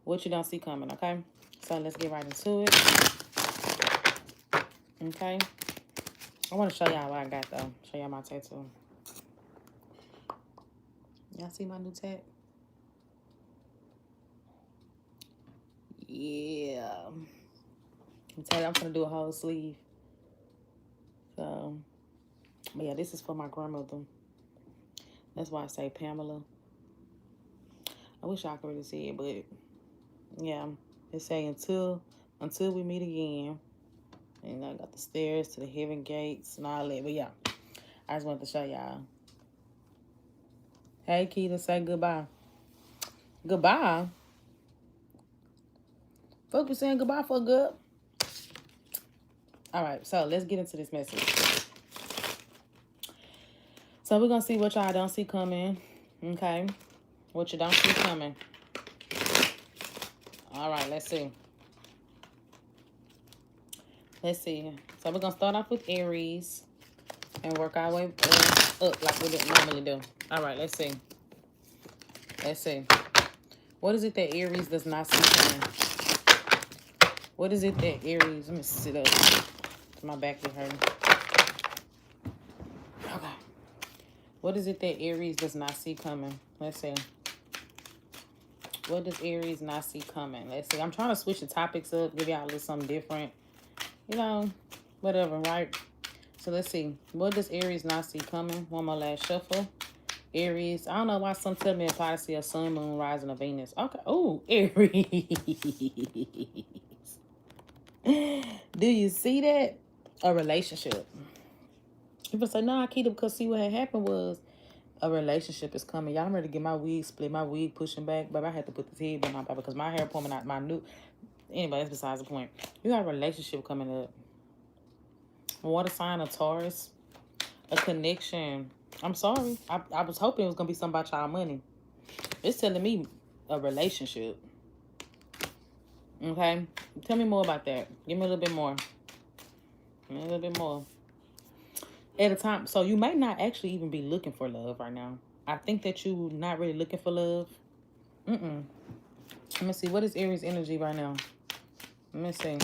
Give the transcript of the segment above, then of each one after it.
What you don't see coming, okay? So let's get right into it. Okay. I want to show y'all what I got though. Show y'all my tattoo. Y'all see my new tat? Yeah. I'm gonna do a whole sleeve. So, but yeah, this is for my grandmother. That's why I say Pamela. I wish I could really see it, but yeah, they say until we meet again. And I got the stairs to the heaven gates and all that. But yeah, I just wanted to show y'all. Hey, Keita, say goodbye. Goodbye. Fuck you saying goodbye for good. All right, so let's get into this message. So we're gonna see what y'all don't see coming. Okay, what you don't see coming. All right, let's see. Let's see. So we're gonna start off with Aries and work our way up like we normally do. All right, let's see. Let's see. What is it that Aries does not see coming? What is it that Aries? Let me sit up. My back is hurting. Okay. What is it that Aries does not see coming? Let's see. What does Aries not see coming? Let's see. I'm trying to switch the topics up, give y'all a little something different. You know, whatever, right? So let's see. What does Aries not see coming? One more last shuffle. Aries. I don't know why some tell me apply to see a sun, moon, rising, or Venus. Okay. Oh, Aries. Do you see that? A relationship. People say, no, Akita, because see what had happened was a relationship is coming. Y'all, I'm ready to get my wig split, my wig pushing back. But I had to put this headband on because my hair pulling out my new... Anyway, that's besides the point. You got a relationship coming up. Water sign of Taurus. A connection. I'm sorry. I was hoping it was going to be something about y'all money. It's telling me a relationship. Okay? Tell me more about that. Give me a little bit more. Give me a little bit more. At a time, so you might not actually even be looking for love right now. I think that you not really looking for love. Let me see. What is Aries energy right now? Let me see.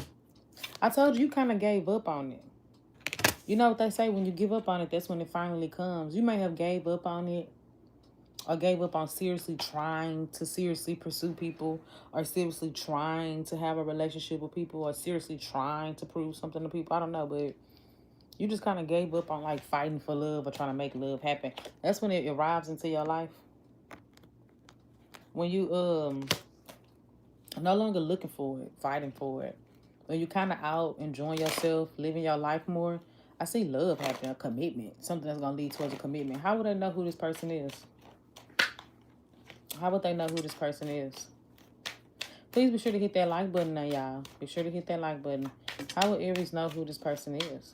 I told you kind of gave up on it. You know what they say? When you give up on it, that's when it finally comes. You may have gave up on it or gave up on seriously trying to seriously pursue people or seriously trying to have a relationship with people or seriously trying to prove something to people. I don't know, but you just kind of gave up on like fighting for love or trying to make love happen. That's when it arrives into your life. When you no longer looking for it, fighting for it. When you kind of out enjoying yourself, living your life more, I see love happening, a commitment, something that's going to lead towards a commitment. How would they know who this person is? How would they know who this person is? Please be sure to hit that like button now, y'all. Be sure to hit that like button. How would Aries know who this person is?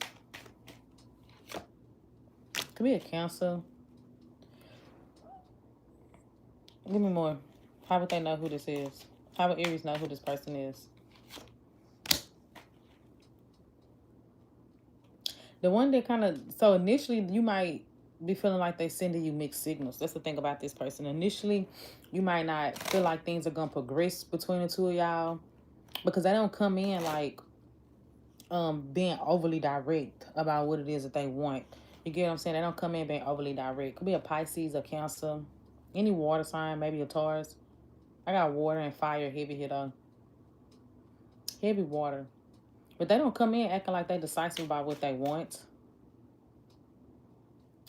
Could be a Cancer. Give me more. How would they know who this is? How would Aries know who this person is? The one that kind of... So initially, you might be feeling like they sending you mixed signals. That's the thing about this person. Initially, you might not feel like things are going to progress between the two of y'all because they don't come in like being overly direct about what it is that they want. You get what I'm saying? They don't come in being overly direct. Could be a Pisces, a Cancer, any water sign, maybe a Taurus. I got water and fire heavy here though. Heavy water. But they don't come in acting like they decisive about what they want.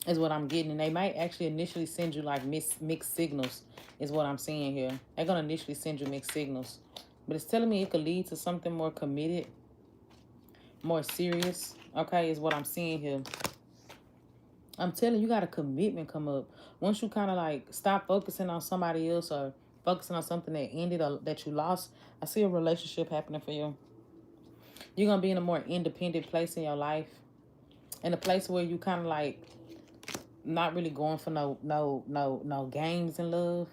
Is what I'm getting. And they might actually initially send you like mixed signals is what I'm seeing here. They're going to initially send you mixed signals. But it's telling me it could lead to something more committed, more serious. Okay, is what I'm seeing here. I'm telling you, got a commitment come up. Once you kind of like stop focusing on somebody else or focusing on something that ended or that you lost, I see a relationship happening for you. You're going to be in a more independent place in your life. In a place where you kind of like not really going for no games in love.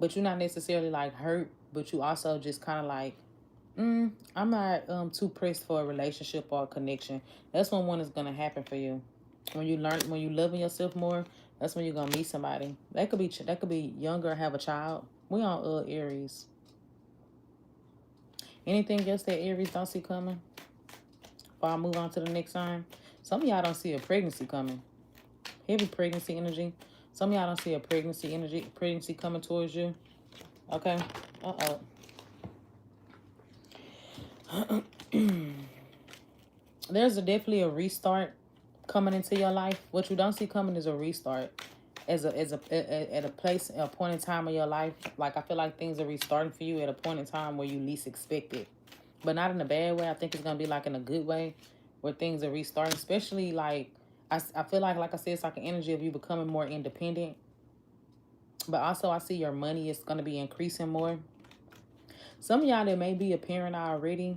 But you're not necessarily like hurt, but you also just kind of like, I'm not too pressed for a relationship or a connection. That's when one is going to happen for you. When you loving yourself more, that's when you're going to meet somebody. That could be younger or have a child. We on Aries. Anything else that Aries don't see coming? Before I move on to the next sign. Some of y'all don't see a pregnancy coming. Heavy pregnancy energy. Some of y'all don't see a pregnancy coming towards you. Okay. There's definitely a restart coming into your life. What you don't see coming is a restart. At a point in time of your life, like I feel like things are restarting for you at a point in time where you least expect it, but not in a bad way. I think it's gonna be like in a good way, where things are restarting. Especially like I feel like I said, it's like an energy of you becoming more independent. But also I see your money is gonna be increasing more. Some of y'all that may be a parent already,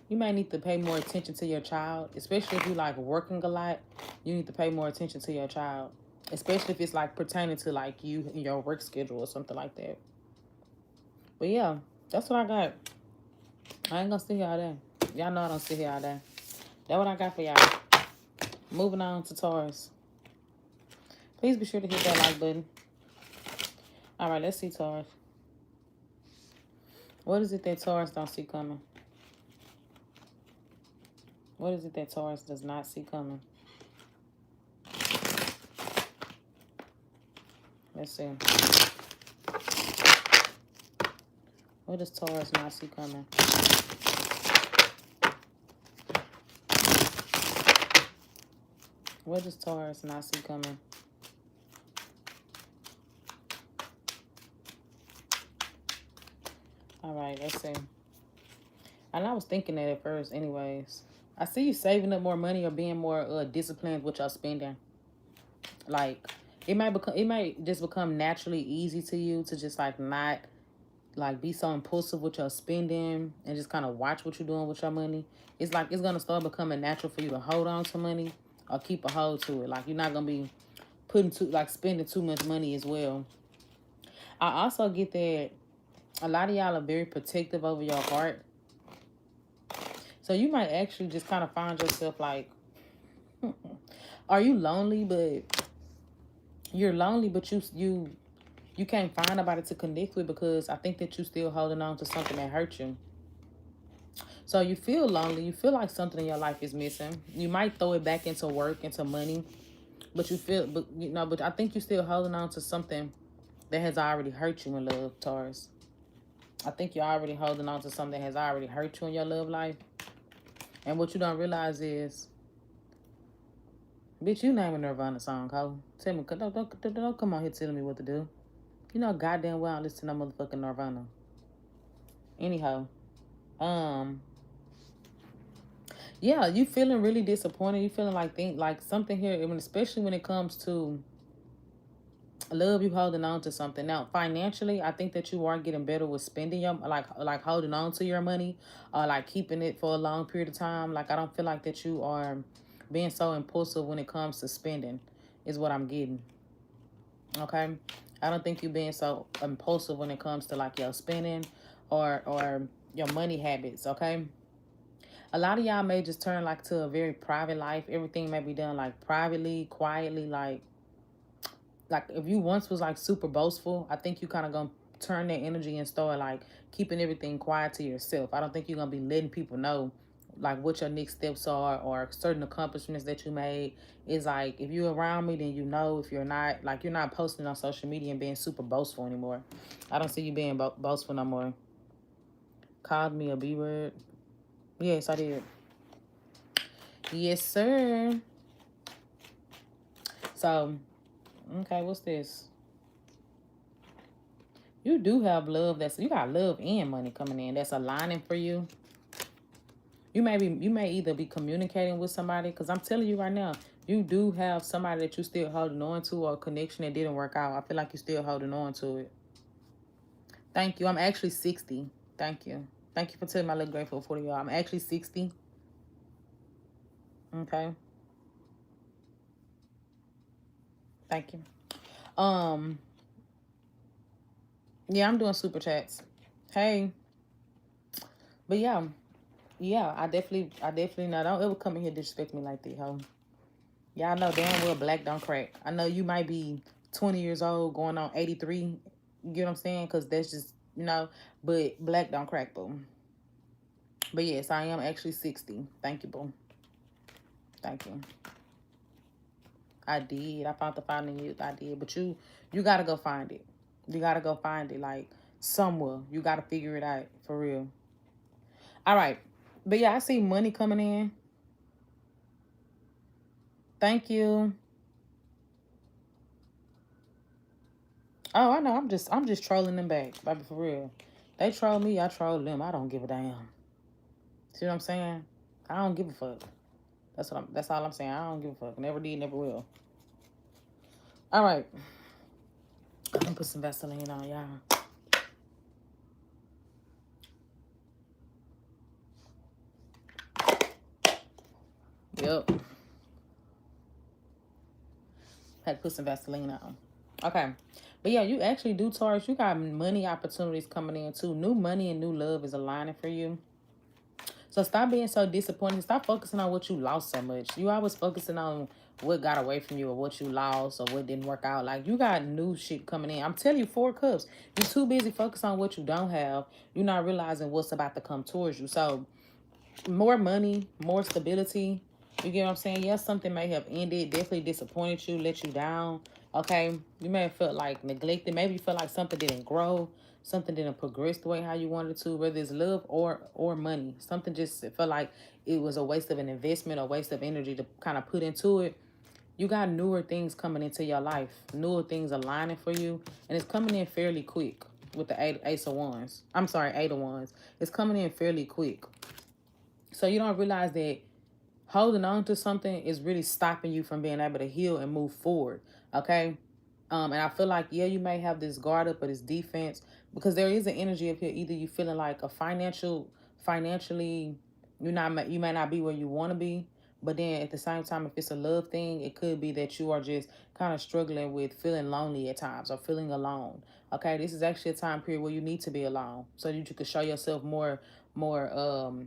you may need to pay more attention to your child, especially if you like working a lot. You need to pay more attention to your child, especially if it's like pertaining to like you and your work schedule or something like that. But yeah, that's what I got. I ain't gonna sit here all day. Y'all know I don't sit here all day. That's what I got for y'all. Moving on to Taurus. Please be sure to hit that like button. All right, let's see Taurus. What is it that Taurus don't see coming? What is it that Taurus does not see coming? Let's see. What does Taurus not see coming? What does Taurus not see coming? All right, let's see. And I was thinking that at first anyways. I see you saving up more money or being more disciplined with your spending. Like, it might just become naturally easy to you to just like not like be so impulsive with your spending and just kind of watch what you're doing with your money. It's like it's gonna start becoming natural for you to hold on to money or keep a hold to it. Like, you're not gonna be spending too much money as well. I also get that a lot of y'all are very protective over your heart. So you might actually just kind of find yourself like, are you lonely? But you're lonely, but you can't find nobody to connect with because I think that you still holding on to something that hurt you. So you feel lonely. You feel like something in your life is missing. You might throw it back into work, into money, but but I think you're still holding on to something that has already hurt you in love, Taurus. I think you're already holding on to something that has already hurt you in your love life. And what you don't realize is, bitch, you name a Nirvana song, ho. Tell me, don't come on here telling me what to do. You know goddamn well I don't listen to no motherfucking Nirvana. Anyhow, yeah, you feeling really disappointed. You feeling like something here, especially when it comes to love, you holding on to something. Now, financially, I think that you are getting better with spending your like holding on to your money, or like keeping it for a long period of time. Like, I don't feel like that you are being so impulsive when it comes to spending, is what I'm getting. Okay, I don't think you being so impulsive when it comes to like your spending or your money habits. Okay. A lot of y'all may just turn like to a very private life. Everything may be done like privately, quietly. Like if you once was like super boastful, I think you kind of gonna turn that energy and start like keeping everything quiet to yourself. I don't think you're gonna be letting people know like what your next steps are or certain accomplishments that you made. Is like, if you're around me, then you know. If you're not, like, you're not posting on social media and being super boastful anymore. I don't see you being boastful no more. Called me a B word. Yes, I did. Yes, sir. So, okay, what's this? You do have love. You got love and money coming in. That's aligning for you. You may either be communicating with somebody, because I'm telling you right now, you do have somebody that you still holding on to, or a connection that didn't work out. I feel like you're still holding on to it. Thank you. I'm actually 60. Thank you. Thank you for telling me I look grateful for y'all. I'm actually 60. Okay. Thank you. Yeah, I'm doing super chats. Hey. But yeah. Yeah, I definitely know. Don't ever come in here disrespect me like that, ho. Y'all know damn well black don't crack. I know you might be 20 years old going on 83. You get what I'm saying? Because that's just, but black don't crack, boom. But yes, I am actually 60. Thank you, boo. Thank you. I did. I found the finding youth. I did. But you gotta go find it. You gotta go find it, like, somewhere. You gotta figure it out for real. All right. But yeah, I see money coming in. Thank you. Oh, I know. I'm just trolling them back, baby, for real. They troll me, I troll them. I don't give a damn. See what I'm saying? I don't give a fuck. That's all I'm saying. I don't give a fuck. Never did, never will. All right. I'm gonna put some Vaseline on, y'all. Yep. Had to put some Vaseline on. Okay. But yeah, you actually do, Taurus. You got money opportunities coming in too. New money and new love is aligning for you. So stop being so disappointed. Stop focusing on what you lost so much. You always focusing on what got away from you or what you lost or what didn't work out. Like, you got new shit coming in. I'm telling you, 4 cups. You're too busy focused on what you don't have. You're not realizing what's about to come towards you. So more money, more stability. You get what I'm saying? Yes, something may have ended, definitely disappointed you, let you down. Okay, you may have felt like neglected. Maybe you felt like something didn't grow, something didn't progress the way how you wanted to, whether it's love or money. Something just felt like it was a waste of an investment, a waste of energy to kind of put into it. You got newer things coming into your life, newer things aligning for you, and it's coming in fairly quick with the Ace of Wands. I'm sorry, Eight of Wands. It's coming in fairly quick. So you don't realize that holding on to something is really stopping you from being able to heal and move forward. Okay. And I feel like, yeah, you may have this guard up or this defense because there is an energy up here. Either you feeling like a financially, you may not be where you want to be. But then at the same time, if it's a love thing, it could be that you are just kind of struggling with feeling lonely at times or feeling alone. Okay, this is actually a time period where you need to be alone so that you can show yourself more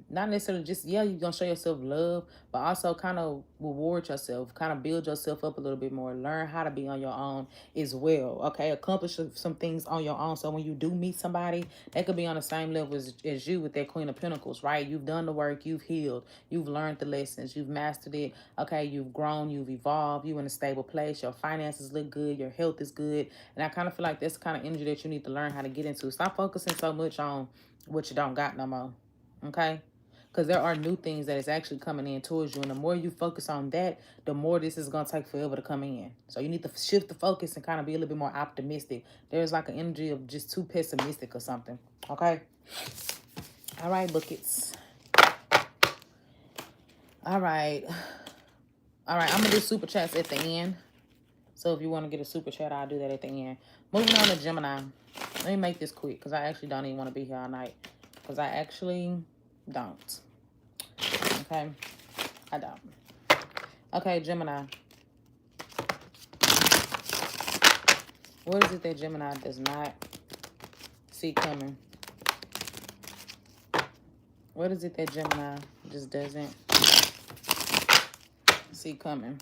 not necessarily just, yeah, you're gonna show yourself love, but also kind of reward yourself, kind of build yourself up a little bit more, learn how to be on your own as well. Okay, accomplish some things on your own, so when you do meet somebody, they could be on the same level as you with that Queen of Pentacles, right? You've done the work, you've healed, you've learned the lessons, you've mastered it. Okay, you've grown, you've evolved, you in a stable place, your finances look good, your health is good. And I kind of feel like that's the kind of energy that you need to learn how to get into. Stop focusing so much on what you don't got no more. Okay, because there are new things that is actually coming in towards you, and the more you focus on that, the more this is going to take forever to come in. So you need to shift the focus and kind of be a little bit more optimistic. There's like an energy of just too pessimistic or something. Okay. All right, buckets. All right. All right, I'm gonna do super chats at the end. So if you want to get a super chat, I'll do that at the end. Moving on to Gemini. Let me make this quick because I actually don't even want to be here all night. Because I actually don't. Okay? I don't. Okay, Gemini. What is it that Gemini does not see coming? What is it that Gemini just doesn't see coming?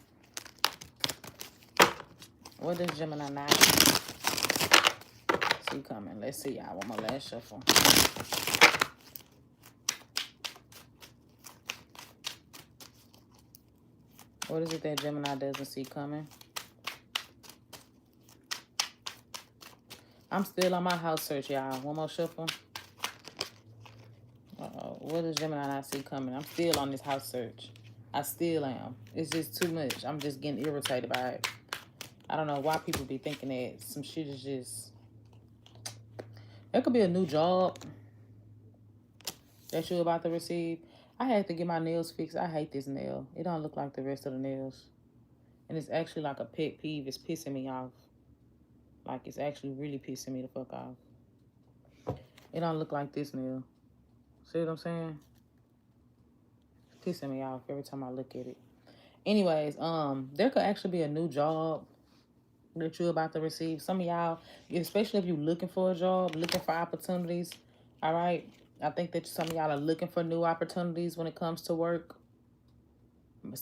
What does Gemini not see coming? Let's see, y'all. One more last shuffle. What is it that Gemini doesn't see coming? I'm still on my house search, y'all. One more shuffle. Uh-oh. What does Gemini not see coming? I'm still on this house search. I still am. It's just too much. I'm just getting irritated by it. I don't know why people be thinking that some shit is just... There could be a new job that you're about to receive. I had to get my nails fixed. I hate this nail. It don't look like the rest of the nails. And it's actually like a pet peeve. It's pissing me off. Like, it's actually really pissing me the fuck off. It don't look like this nail. See what I'm saying? It's pissing me off every time I look at it. Anyways, there could actually be a new job that you're about to receive. Some of y'all, especially if you're looking for a job, looking for opportunities, all right? I think that some of y'all are looking for new opportunities when it comes to work.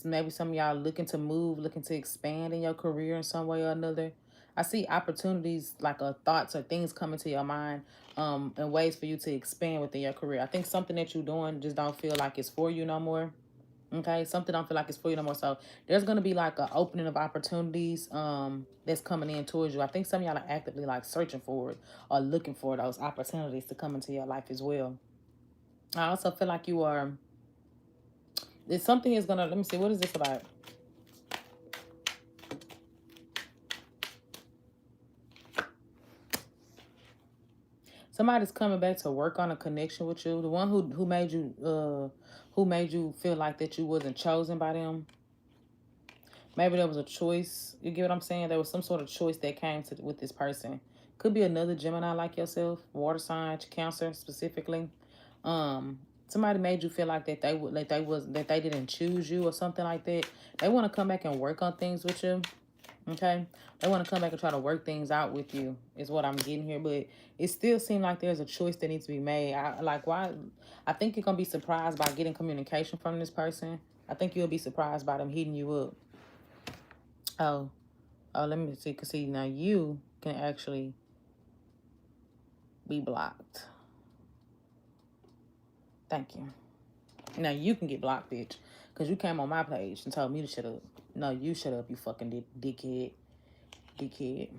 Maybe some of y'all looking to move, looking to expand in your career in some way or another. I see opportunities like thoughts or things coming to your mind, and ways for you to expand within your career. I think something that you're doing just don't feel like it's for you no more. Okay, something don't feel like it's for you no more. So there's gonna be like an opening of opportunities that's coming in towards you. I think some of y'all are actively like searching for it or looking for those opportunities to come into your life as well. I also feel like you are, there's something is gonna, let me see, what is this about? Somebody's coming back to work on a connection with you. The one who made you feel like that you wasn't chosen by them. Maybe there was a choice. You get what I'm saying? There was some sort of choice that came to with this person. Could be another Gemini like yourself, water sign, Cancer specifically. Somebody made you feel like that they would, that they didn't choose you or something like that. They want to come back and work on things with you. Okay, they want to come back and try to work things out with you is what I'm getting here, but it still seems like there's a choice that needs to be made. Why I think you're gonna be surprised by getting communication from this person. I think you'll be surprised by them hitting you up. Oh, let me see, because see, now you can actually be blocked. Thank you. Now you can get blocked, bitch, because you came on my page and told me to shut up. No, you shut up, you fucking dickhead. Dickhead.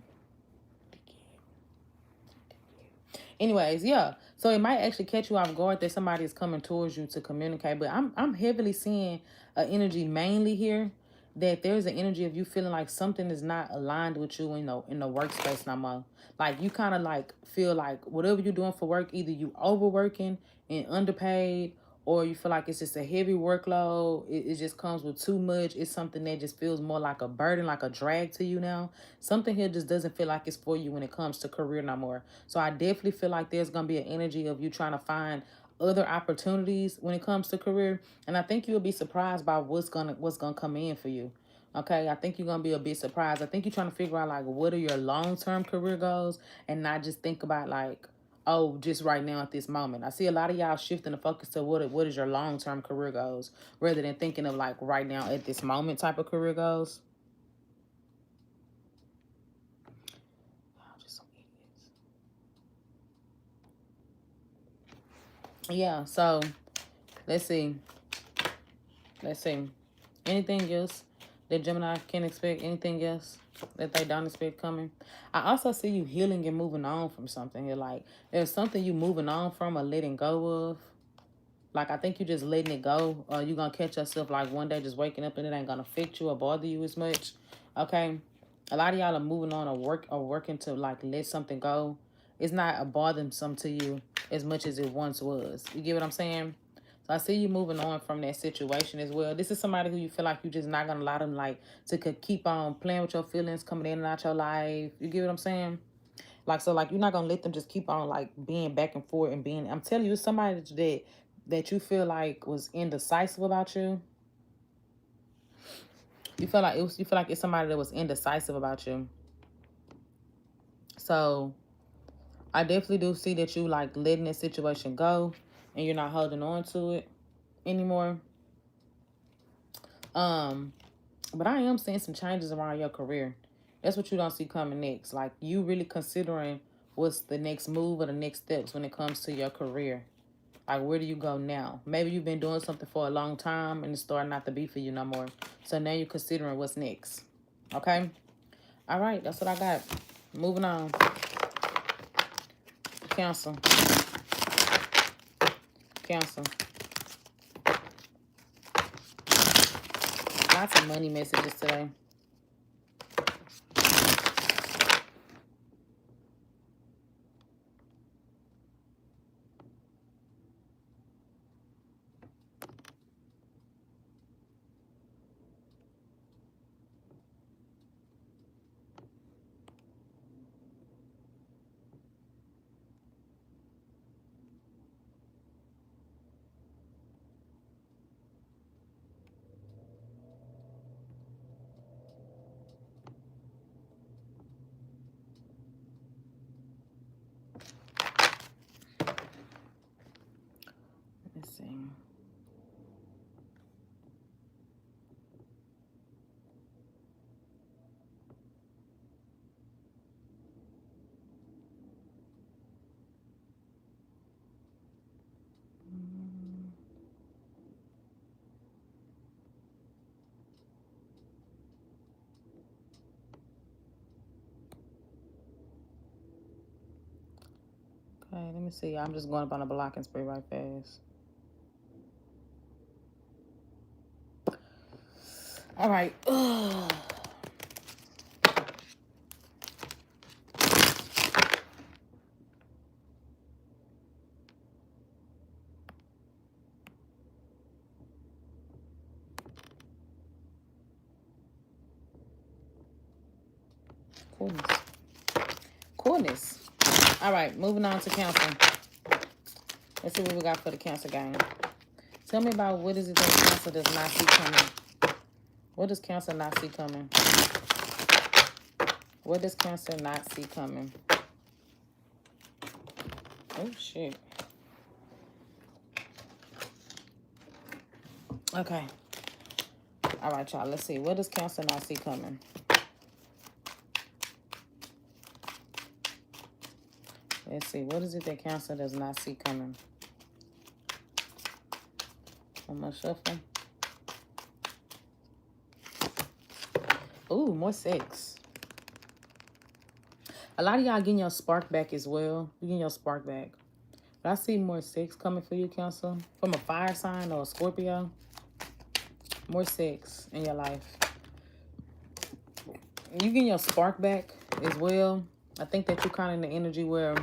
Anyways, yeah. So it might actually catch you off guard that somebody is coming towards you to communicate. But I'm heavily seeing an energy mainly here that there's an energy of you feeling like something is not aligned with you in the workspace no more. Like you kind of like feel like whatever you're doing for work, either you overworking and underpaid, or you feel like it's just a heavy workload. It just comes with too much. It's something that just feels more like a burden, like a drag to you now. Something here just doesn't feel like it's for you when it comes to career no more. So I definitely feel like there's going to be an energy of you trying to find other opportunities when it comes to career. And I think you'll be surprised by what's gonna come in for you. Okay, I think you're gonna be a bit surprised. I think you're trying to figure out like what are your long-term career goals and not just think about like, oh, just right now at this moment. I see a lot of y'all shifting the focus to what is your long-term career goals rather than thinking of like right now at this moment type of career goals. Just some idiots. Yeah, so let's see. Let's see. Anything else that Gemini can expect? Anything else that they don't expect coming? I also see you healing and moving on from something. You're like, there's something you moving on from or letting go of. Like, I think you just letting it go. Or you're going to catch yourself, like, one day just waking up and it ain't going to affect you or bother you as much. Okay? A lot of y'all are moving on or working to, like, let something go. It's not a bothersome to you as much as it once was. You get what I'm saying? So I see you moving on from that situation as well. This is somebody who you feel like you're just not going to allow them, like, to keep on playing with your feelings, coming in and out your life. You get what I'm saying? Like, so, like, you're not going to let them just keep on, like, being back and forth and being... I'm telling you, it's somebody that you feel like was indecisive about you. You feel like it's somebody that was indecisive about you. So I definitely do see that you like letting that situation go and you're not holding on to it anymore. But I am seeing some changes around your career. That's what you don't see coming next. Like you really considering what's the next move or the next steps when it comes to your career. Like, where do you go now? Maybe you've been doing something for a long time and it's starting not to be for you no more. So now you're considering what's next. Okay? All right, that's what I got. Moving on. Cancer. Cancer. Lots of money messages today. me see. I'm just going up on a blocking spree right fast. All right. Coolness. Coolness. All right, moving on to Cancer. Let's see what we got for the Cancer game. Tell me about what is it that Cancer does not see coming. What does Cancer not see coming? What does Cancer not see coming? Oh, shit. Okay. All right, y'all. Let's see. What does Cancer not see coming? Let's see. What is it that Cancer does not see coming? One more shuffle. Ooh, more sex. A lot of y'all getting your spark back as well. You're getting your spark back. But I see more sex coming for you, Cancer. From a fire sign or a Scorpio. More sex in your life. You getting your spark back as well. I think that you're kind of in the energy where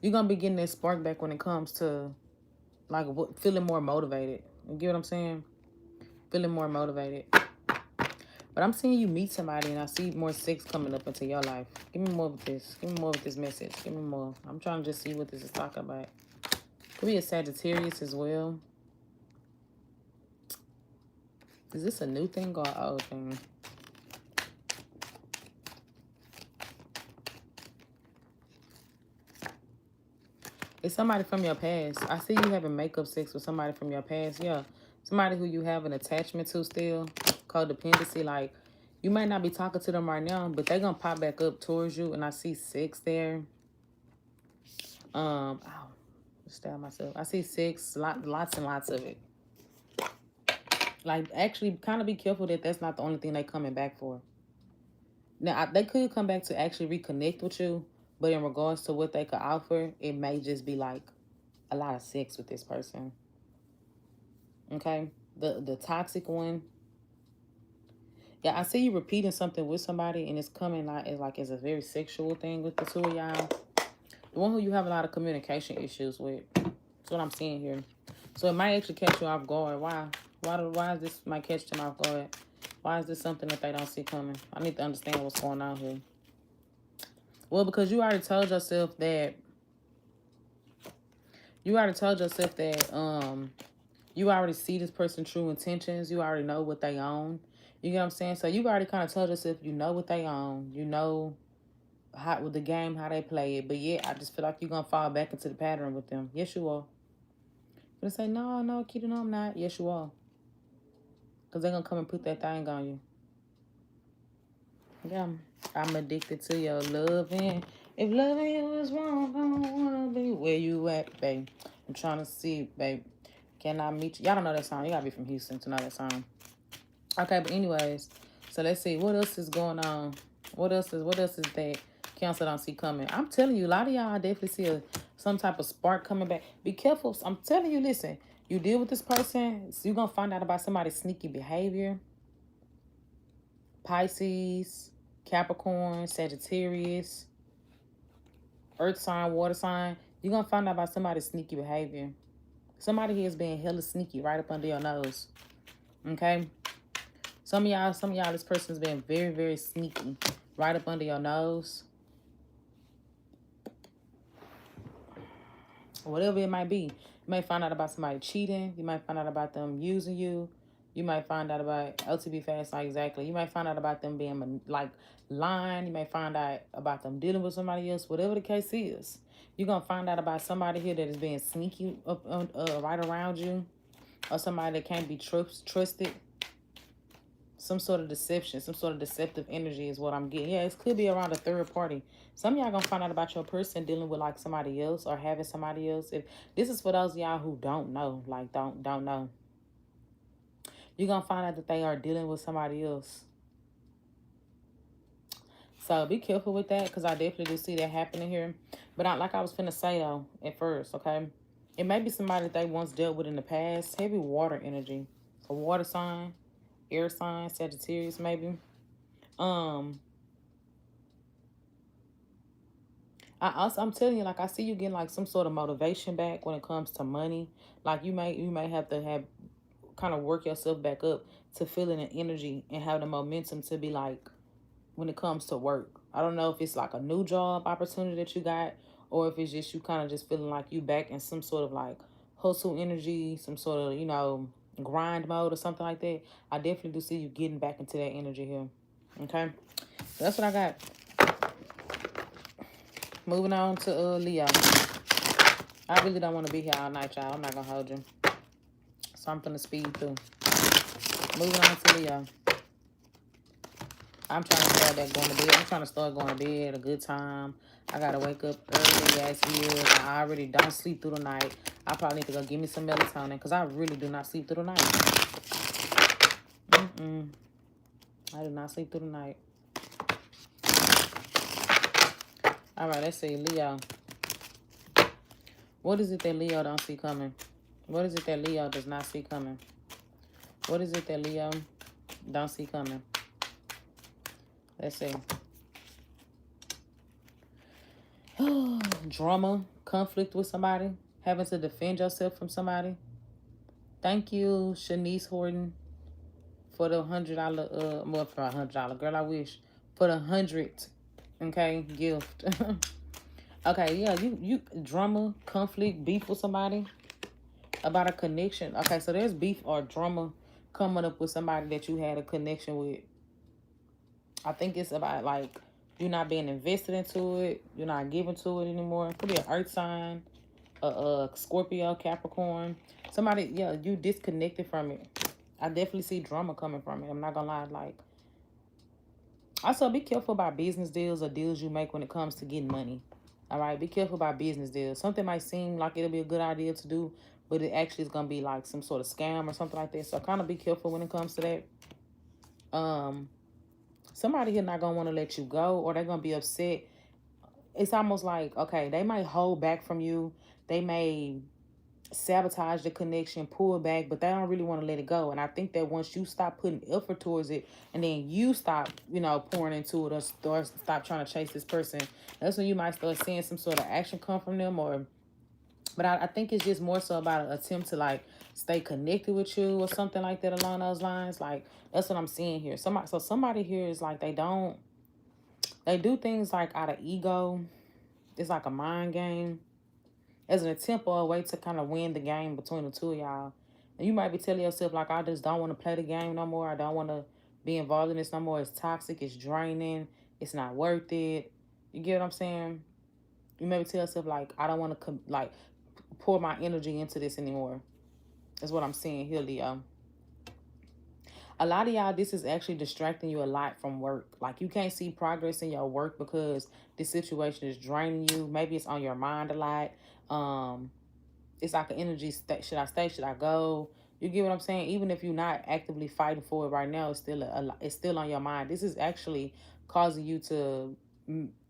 you're going to be getting that spark back when it comes to like feeling more motivated. You get what I'm saying? Feeling more motivated. But I'm seeing you meet somebody and I see more sex coming up into your life. Give me more of this. Give me more of this message. Give me more. I'm trying to just see what this is talking about. Could be a Sagittarius as well. Is this a new thing or an old thing? It's somebody from your past. I see you having makeup sex with somebody from your past. Yeah. Somebody who you have an attachment to still. Codependency. Like, you might not be talking to them right now, but they're going to pop back up towards you. And I see sex there. Ow. Stab myself. I see sex. Lots and lots of it. Like, actually, kind of be careful that that's not the only thing they're coming back for. Now, they could come back to actually reconnect with you. But in regards to what they could offer, it may just be like a lot of sex with this person. Okay? The toxic one. Yeah, I see you repeating something with somebody and it's coming out as a very sexual thing with the two of y'all. The one who you have a lot of communication issues with. That's what I'm seeing here. So it might actually catch you off guard. Why is this might catch them off guard? Why is this something that they don't see coming? I need to understand what's going on here. Well, because you already told yourself that you already see this person's true intentions. You already know what they own. You get what I'm saying? So you already kind of told yourself you know what they own. You know how with the game, how they play it. But yeah, I just feel like you're going to fall back into the pattern with them. Yes, you are. You're going to say, no, Keita, no, I'm not. Yes, you are. Because they're going to come and put that thing on you. Yeah. I'm addicted to your loving. If loving you is wrong, I don't want to be where you at, babe. I'm trying to see, babe. Can I meet you? Y'all don't know that song. You got to be from Houston to know that song. Okay, but anyways. So let's see. What else is going on? What else is that Cancer don't see coming? I'm telling you, a lot of y'all definitely see some type of spark coming back. Be careful. I'm telling you, listen. You deal with this person, so you're going to find out about somebody's sneaky behavior. Pisces, Capricorn, Sagittarius, Earth sign, water sign. You're going to find out about somebody's sneaky behavior. Somebody here is being hella sneaky right up under your nose. Okay? Some of y'all, this person's been very, very sneaky right up under your nose. Whatever it might be. You might find out about somebody cheating. You might find out about them using you. You might find out about LTB fast, not exactly. You might find out about them being like lying. You might find out about them dealing with somebody else. Whatever the case is, you're gonna find out about somebody here that is being sneaky up right around you, or somebody that can't be trusted. Some sort of deception, some sort of deceptive energy is what I'm getting. Yeah, it could be around a third party. Some of y'all gonna find out about your person dealing with like somebody else or having somebody else. If this is for those of y'all who don't know, like don't know. You're gonna find out that they are dealing with somebody else. So be careful with that, because I definitely do see that happening here. But like I was finna say though at first, okay? It may be somebody that they once dealt with in the past. Heavy water energy. A water sign, air sign, Sagittarius maybe. I'm telling you, like, I see you getting like some sort of motivation back when it comes to money. Like you may have to have kind of work yourself back up to feeling the energy and have the momentum to be like, when it comes to work. I don't know if it's like a new job opportunity that you got, or if it's just you kind of just feeling like you back in some sort of like hustle energy, some sort of, grind mode or something like that. I definitely do see you getting back into that energy here. Okay, so that's what I got. Moving on to Leo. I really don't want to be here all night, y'all. I'm not gonna hold you, so I'm gonna speed through. Moving on to Leo. I'm trying to start back going to bed. I'm trying to start going to bed at a good time. I gotta wake up early as years. I already don't sleep through the night. I probably need to go give me some melatonin, because I really do not sleep through the night. I do not sleep through the night. All right, let's see, Leo. What is it that Leo don't see coming? What is it that Leo does not see coming? What is it that Leo don't see coming? Let's see. Drama, conflict with somebody, having to defend yourself from somebody. Thank you, Shanice Horton, for the $100. Well, for $100, girl. I wish for the 100. Okay, gift. Okay, yeah, you drama, conflict, beef with somebody about a connection. Okay, so there's beef or drama coming up with somebody that you had a connection with. I think it's about like you not being invested into it, you're not giving to it anymore. It could be an earth sign, a Scorpio, Capricorn. Somebody, yeah, you disconnected from it. I definitely see drama coming from it. I'm not gonna lie. Like, also be careful about business deals or deals you make when it comes to getting money. All right, be careful about business deals. Something might seem like it'll be a good idea to do, but it actually is gonna be like some sort of scam or something like that. So kind of be careful when it comes to that. Somebody here not gonna want to let you go, or they're gonna be upset. It's almost like, okay, they might hold back from you. They may sabotage the connection, pull back, but they don't really want to let it go. And I think that once you stop putting effort towards it, and then you stop, pouring into it, or stop trying to chase this person, that's when you might start seeing some sort of action come from them. But I think it's just more so about an attempt to like stay connected with you or something like that along those lines. Like, that's what I'm seeing here. Somebody here is like, they do things like out of ego. It's like a mind game, as an attempt or a way to kind of win the game between the two of y'all. And you might be telling yourself, like, I just don't want to play the game no more. I don't want to be involved in this no more. It's toxic. It's draining. It's not worth it. You get what I'm saying? You maybe tell yourself, like, I don't want to, pour my energy into this anymore. That's what I'm seeing here, Leo. A lot of y'all, this is actually distracting you a lot from work. Like, you can't see progress in your work because this situation is draining you. Maybe it's on your mind a lot. It's like an energy, should I stay, should I go? You get what I'm saying? Even if you're not actively fighting for it right now, it's still on your mind. This is actually causing you to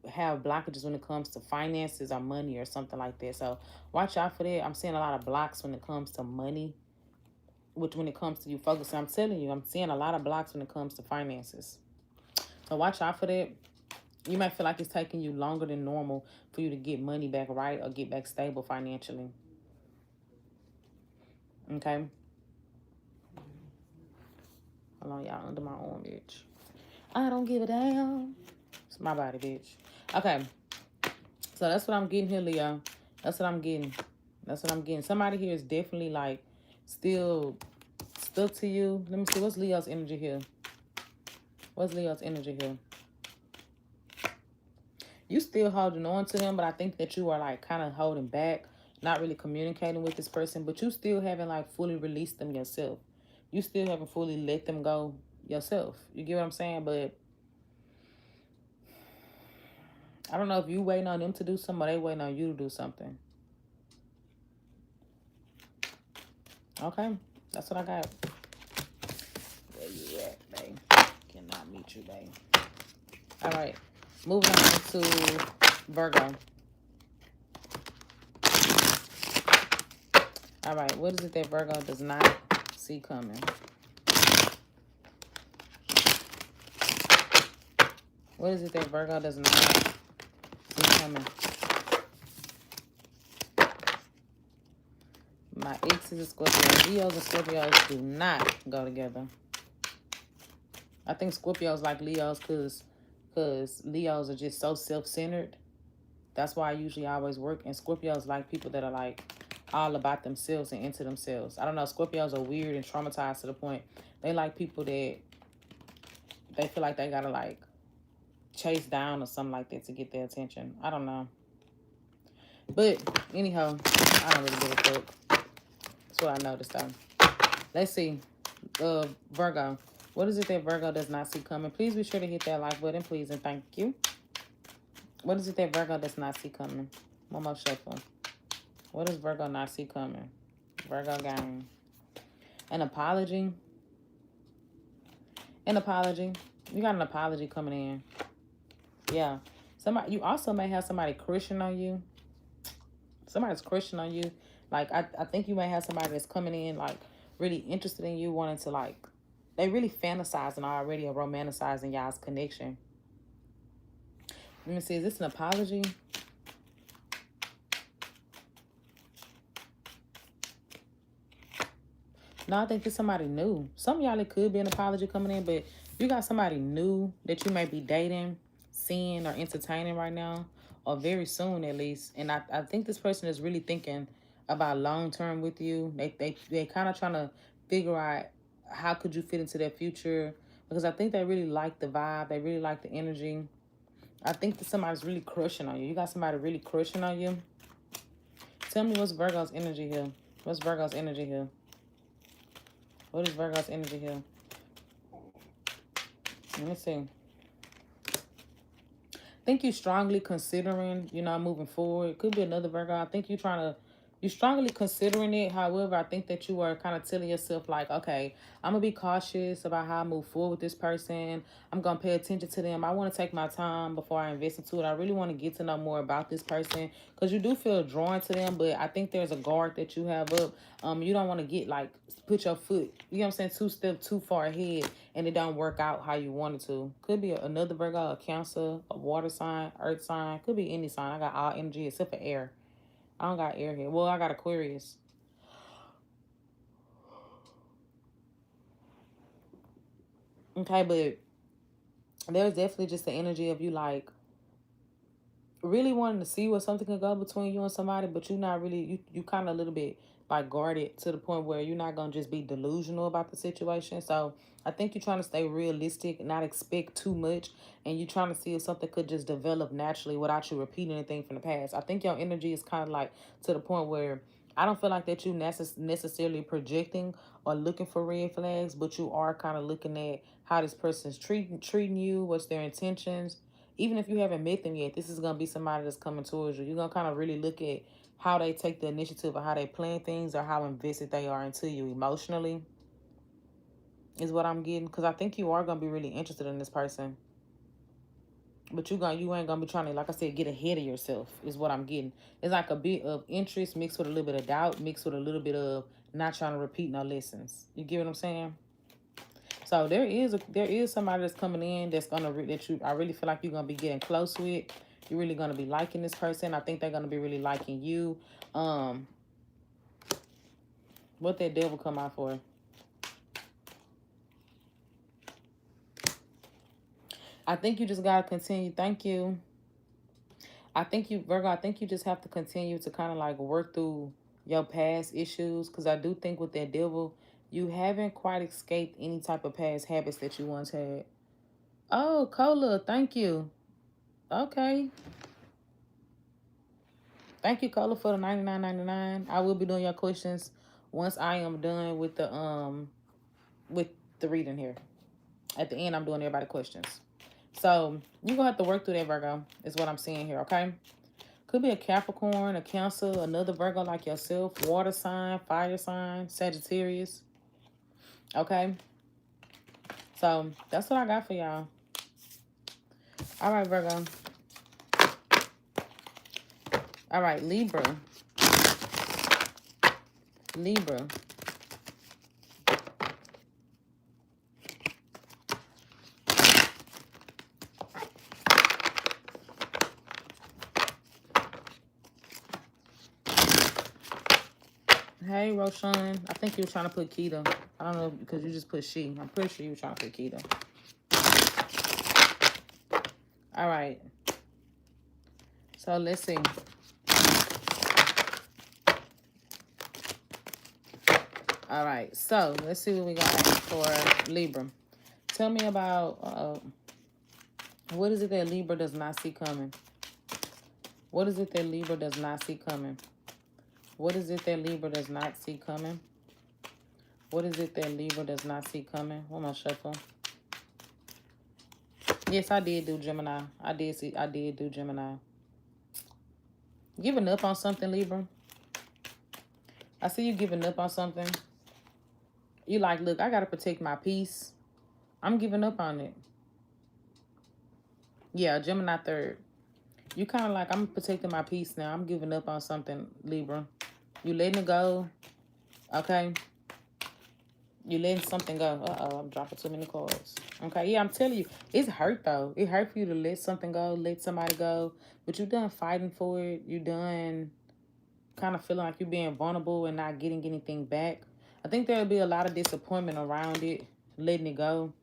have blockages when it comes to finances or money or something like that. So watch out for that. I'm seeing a lot of blocks when it comes to money, which when it comes to you focusing, I'm telling you, I'm seeing a lot of blocks when it comes to finances. So watch out for that. You might feel like it's taking you longer than normal for you to get money back right or get back stable financially. Okay. Hold on, y'all. Under my arm, bitch. I don't give a damn. It's my body, bitch. Okay. So that's what I'm getting here, Leo. That's what I'm getting. That's what I'm getting. Somebody here is definitely like still stuck to you. Let me see. What's Leo's energy here? What's Leo's energy here? You still holding on to them, but I think that you are like kind of holding back, not really communicating with this person, but you still haven't like fully released them yourself. You still haven't fully let them go yourself. You get what I'm saying? But I don't know if you waiting on them to do something or they waiting on you to do something. Okay, that's what I got. Where you at, babe? Cannot meet you, babe. All right. Moving on to Virgo. All right, what is it that Virgo does not see coming? What is it that Virgo does not see coming? My ex is a Scorpio. Leos and Scorpios do not go together. I think Scorpios like Leos because Leos are just so self-centered. That's why I usually always work. And Scorpios like people that are like all about themselves and into themselves. I don't know. Scorpios are weird and traumatized to the point. They like people that they feel like they gotta like chase down or something like that to get their attention. I don't know. But anyhow, I don't really give a fuck. That's what I noticed though. Let's see. Virgo. What is it that Virgo does not see coming? Please be sure to hit that like button, please, and thank you. What is it that Virgo does not see coming? One more shuffle. What does Virgo not see coming? Virgo gang. An apology. An apology. You got an apology coming in. Yeah. Somebody. You also may have somebody crushing on you. Somebody's crushing on you. Like, I think you may have somebody that's coming in, like, really interested in you, wanting to, like, they really fantasizing already or romanticizing y'all's connection. Let me see. Is this an apology? No, I think it's somebody new. Some of y'all, it could be an apology coming in, but you got somebody new that you may be dating, seeing, or entertaining right now, or very soon at least. And I think this person is really thinking about long-term with you. They kind of trying to figure out how could you fit into their future, because I think they really like the vibe. They really like the energy. I think that somebody's really crushing on you. You got somebody really crushing on you. Tell me what's Virgo's energy here. What's Virgo's energy here? What is Virgo's energy here? Let me see. I think you're strongly considering, moving forward. It could be another Virgo. I think you're strongly considering it. However, I think that you are kind of telling yourself like, okay, I'm going to be cautious about how I move forward with this person. I'm going to pay attention to them. I want to take my time before I invest into it. I really want to get to know more about this person, because you do feel drawn to them, but I think there's a guard that you have up. You don't want to get like, put your foot, you know what I'm saying, 2 steps too far ahead and it don't work out how you wanted to. Could be another Virgo, a Cancer, a water sign, earth sign. Could be any sign. I got all energy except for air. I don't got air here. Well, I got Aquarius. Okay, but there's definitely just the energy of you like really wanting to see where something could go between you and somebody, but you're not really, you kind of a little bit like guarded to the point where you're not going to just be delusional about the situation. So I think you're trying to stay realistic, not expect too much, and you're trying to see if something could just develop naturally without you repeating anything from the past. I think your energy is kind of like to the point where I don't feel like that you necessarily projecting or looking for red flags, but you are kind of looking at how this person's treating you, what's their intentions. Even if you haven't met them yet, this is going to be somebody that's coming towards you. You're going to kind of really look at how they take the initiative or how they plan things or how invested they are into you emotionally is what I'm getting. Because I think you are going to be really interested in this person. But you ain't going to be trying to, like I said, get ahead of yourself is what I'm getting. It's like a bit of interest mixed with a little bit of doubt, mixed with a little bit of not trying to repeat no lessons. You get what I'm saying? So there is somebody that's coming in that's gonna I really feel like you're gonna be getting close with. You're really gonna be liking this person. I think they're gonna be really liking you. What that devil come out for? I think you just gotta continue. Thank you. I think you, Virgo, I think you just have to continue to kind of like work through your past issues, because I do think with that devil, you haven't quite escaped any type of past habits that you once had. Oh, Cola, thank you. Okay. Thank you, Cola, for the $99.99. I will be doing your questions once I am done with the reading here. At the end, I'm doing everybody questions. So you're gonna have to work through that, Virgo, is what I'm seeing here, okay? Could be a Capricorn, a Cancer, another Virgo like yourself, water sign, fire sign, Sagittarius. Okay? So that's what I got for y'all. All right, Virgo. All right, Libra. Libra. Hey, Roshan. I think you were trying to put Keto. I don't know because you just put she. I'm pretty sure you were trying to put Keto. All right. So let's see. All right. So let's see what we got for Libra. Tell me about what is it that Libra does not see coming? What is it that Libra does not see coming? What is it that Libra does not see coming? What is it that Libra does not see coming? What am I shuffling? Yes, I did do Gemini. I did do Gemini. Giving up on something, Libra. I see you giving up on something. You like, look, I got to protect my peace. I'm giving up on it. Yeah, Gemini 3rd. You kind of like, I'm protecting my peace now. I'm giving up on something, Libra. You letting it go. Okay. You letting something go. Uh-oh, I'm dropping too many cards. Okay, yeah, I'm telling you. It's hurt, though. It hurt for you to let something go, let somebody go. But you done fighting for it. You done kind of feeling like you're being vulnerable and not getting anything back. I think there'll be a lot of disappointment around it, letting it go.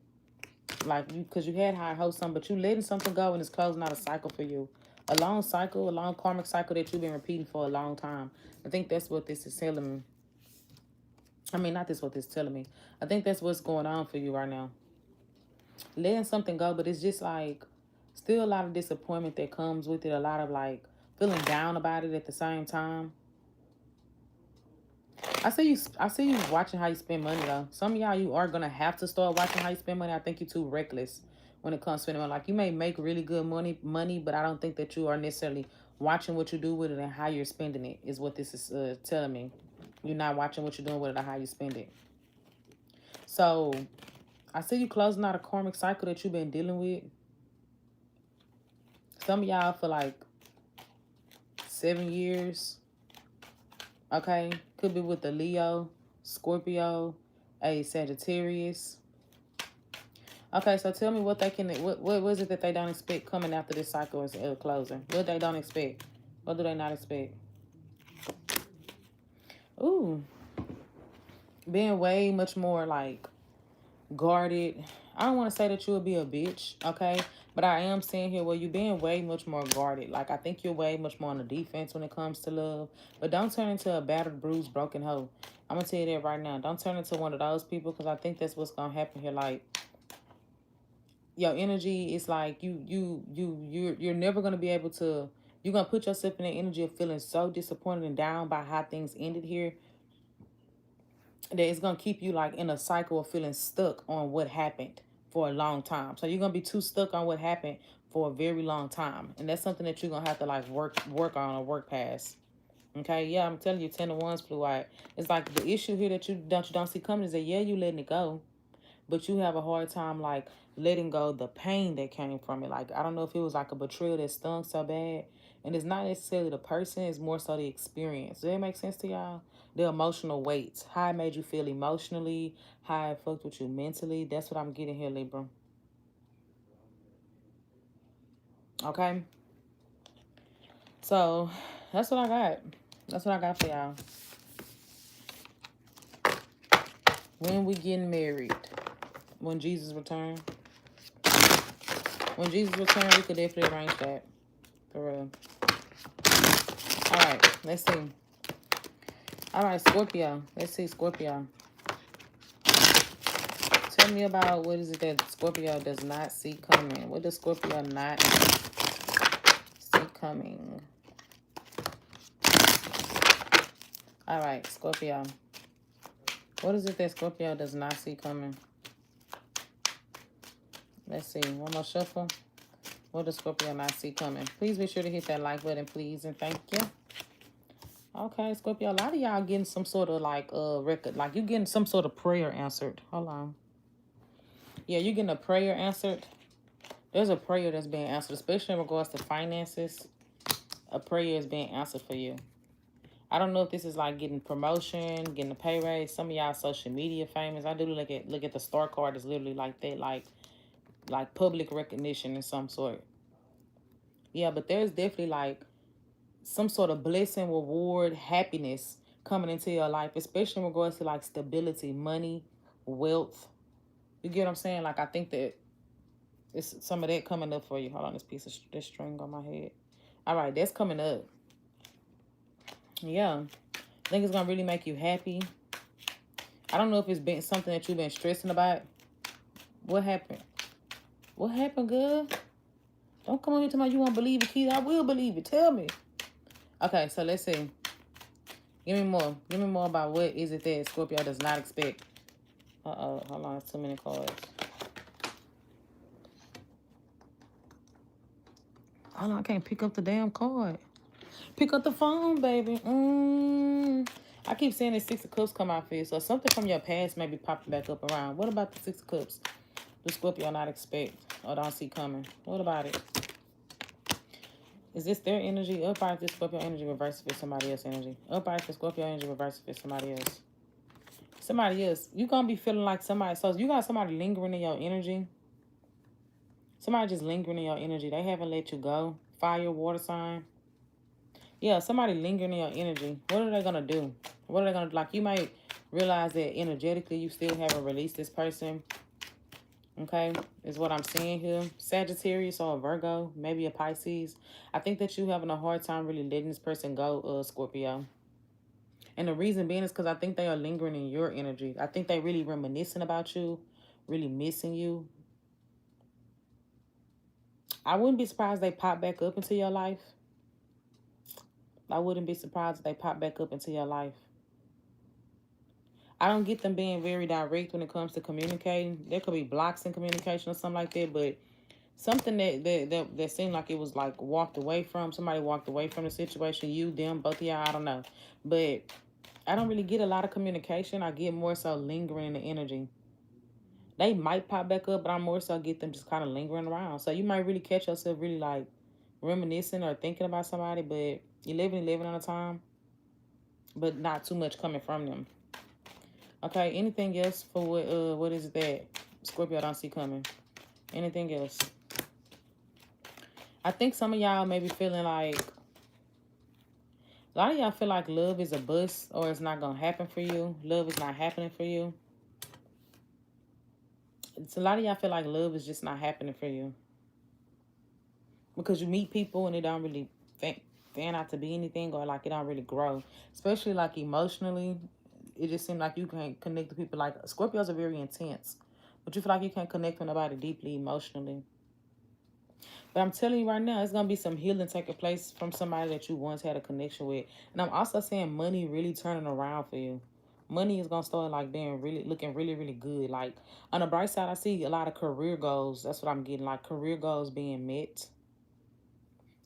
Like, because you had high hopes on, but you letting something go and it's closing out a cycle for you. A long cycle, a long karmic cycle that you've been repeating for a long time. I think that's what this is telling me. I mean, not this what this is telling me. I think that's what's going on for you right now. Letting something go, but it's just like still a lot of disappointment that comes with it. A lot of like feeling down about it at the same time. I see you watching how you spend money though. Some of y'all, you are gonna have to start watching how you spend money. I think you're too reckless when it comes to spending money. Like, you may make really good money, but I don't think that you are necessarily watching what you do with it and how you're spending it is what this is telling me. You're not watching what you're doing with it or how you spend it. So I see you closing out a karmic cycle that you've been dealing with. Some of y'all for like 7 years. Okay, could be with a Leo, Scorpio, a Sagittarius. Okay, so tell me what they can, what is it that they don't expect coming after this cycle is closing? What they don't expect? What do they not expect? Ooh, being way much more like guarded. I don't want to say that you would be a bitch, okay? But I am saying here, well, you're being way much more guarded. Like, I think you're way much more on the defense when it comes to love. But don't turn into a battered, bruised, broken hoe. I'm going to tell you that right now. Don't turn into one of those people because I think that's what's going to happen here. Like, your energy is like you're never going to be able to, you're going to put yourself in the energy of feeling so disappointed and down by how things ended here that it's going to keep you like in a cycle of feeling stuck on what happened for a long time. So you're going to be too stuck on what happened for a very long time. And that's something that you're going to have to like work on or work past. Okay, yeah, I'm telling you, 10 of Wands flew out. It's like the issue here that you don't see coming is that, yeah, you letting it go. But you have a hard time, like, letting go the pain that came from it. Like, I don't know if it was, like, a betrayal that stung so bad. And it's not necessarily the person. It's more so the experience. Does that make sense to y'all? The emotional weight. How it made you feel emotionally. How it fucked with you mentally. That's what I'm getting here, Libra. Okay? So, that's what I got. That's what I got for y'all. When we getting married? When Jesus return? When Jesus return, we could definitely arrange that. For real. All right, let's see. All right, Scorpio. Let's see, Scorpio. Tell me about what is it that Scorpio does not see coming. What does Scorpio not see coming? All right, Scorpio. What is it that Scorpio does not see coming? Let's see. One more shuffle. What does Scorpio not see coming? Please be sure to hit that like button, please, and thank you. Okay, Scorpio, a lot of y'all getting some sort of like record, like you getting some sort of prayer answered. Hold on. Yeah, you're getting a prayer answered. There's a prayer that's being answered, especially in regards to finances. A prayer is being answered for you. I don't know if this is like getting promotion, getting a pay raise. Some of y'all social media famous. I do look at the star card. It's literally like that, like public recognition in some sort. Yeah, but there's definitely like some sort of blessing, reward, happiness coming into your life, especially in regards to like stability, money, wealth. You get what I'm saying? Like I think that it's some of that coming up for you. Hold on, this piece of this string on my head. All right, that's coming up. Yeah, I think it's gonna really make you happy. I don't know if it's been something that you've been stressing about. What happened? What happened, girl? Don't come on here to me. You won't believe it, Keith. I will believe it. Tell me. Okay, so let's see. Give me more. Give me more about what is it that Scorpio does not expect. Uh-oh. Hold on. It's too many cards. Hold on. I can't pick up the damn card. Pick up the phone, baby. I keep saying the Six of Cups come out for you. So something from your past may be popping back up around. What about the Six of Cups? Does Scorpio not expect or don't see coming? What about it? Is this their energy? Up right, this Scorpio energy reverse if it's somebody else's energy. Up right, the Scorpio energy reverse if it's somebody else. Somebody else. You're going to be feeling like somebody. So you got somebody lingering in your energy. Somebody just lingering in your energy. They haven't let you go. Fire, water sign. Yeah, somebody lingering in your energy. What are they going to do? What are they going to do? Like, you might realize that energetically you still haven't released this person. Okay, is what I'm seeing here. Sagittarius or a Virgo, maybe a Pisces. I think that you're having a hard time really letting this person go, Scorpio. And the reason being is because I think they are lingering in your energy. I think they really reminiscing about you, really missing you. I wouldn't be surprised they pop back up into your life. I wouldn't be surprised if they pop back up into your life. I don't get them being very direct when it comes to communicating. There could be blocks in communication or something like that, but something that seemed like it was like walked away from. Somebody walked away from the situation. You, them, both of y'all, I don't know. But I don't really get a lot of communication. I get more so lingering in the energy. They might pop back up, but I more so get them just kind of lingering around. So you might really catch yourself really like reminiscing or thinking about somebody, but you're living on a time, but not too much coming from them. Okay, anything else for what is it that Scorpio don't see coming? Anything else? I think some of y'all may be feeling like, a lot of y'all feel like love is a bust or it's not going to happen for you. Love is not happening for you. It's a lot of y'all feel like love is just not happening for you. Because you meet people and it don't really fan out to be anything, or like it don't really grow. Especially like emotionally. It just seems like you can't connect to people. Like Scorpios are very intense. But you feel like you can't connect with nobody deeply emotionally. But I'm telling you right now, it's going to be some healing taking place from somebody that you once had a connection with. And I'm also saying money really turning around for you. Money is going to start like being really, looking really, really good. Like on the bright side, I see a lot of career goals. That's what I'm getting, like career goals being met.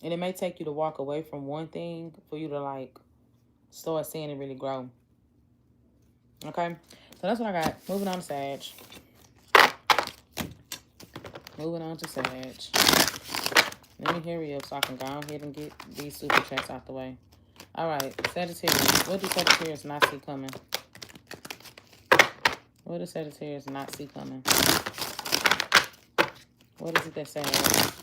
And it may take you to walk away from one thing for you to like start seeing it really grow. Okay? So that's what I got. Moving on to Sag. Moving on to Sag. Let me hurry up so I can go ahead and get these super chats out the way. All right, Sagittarius. What do Sagittarius not see coming? What does Sagittarius not see coming? What is it that says?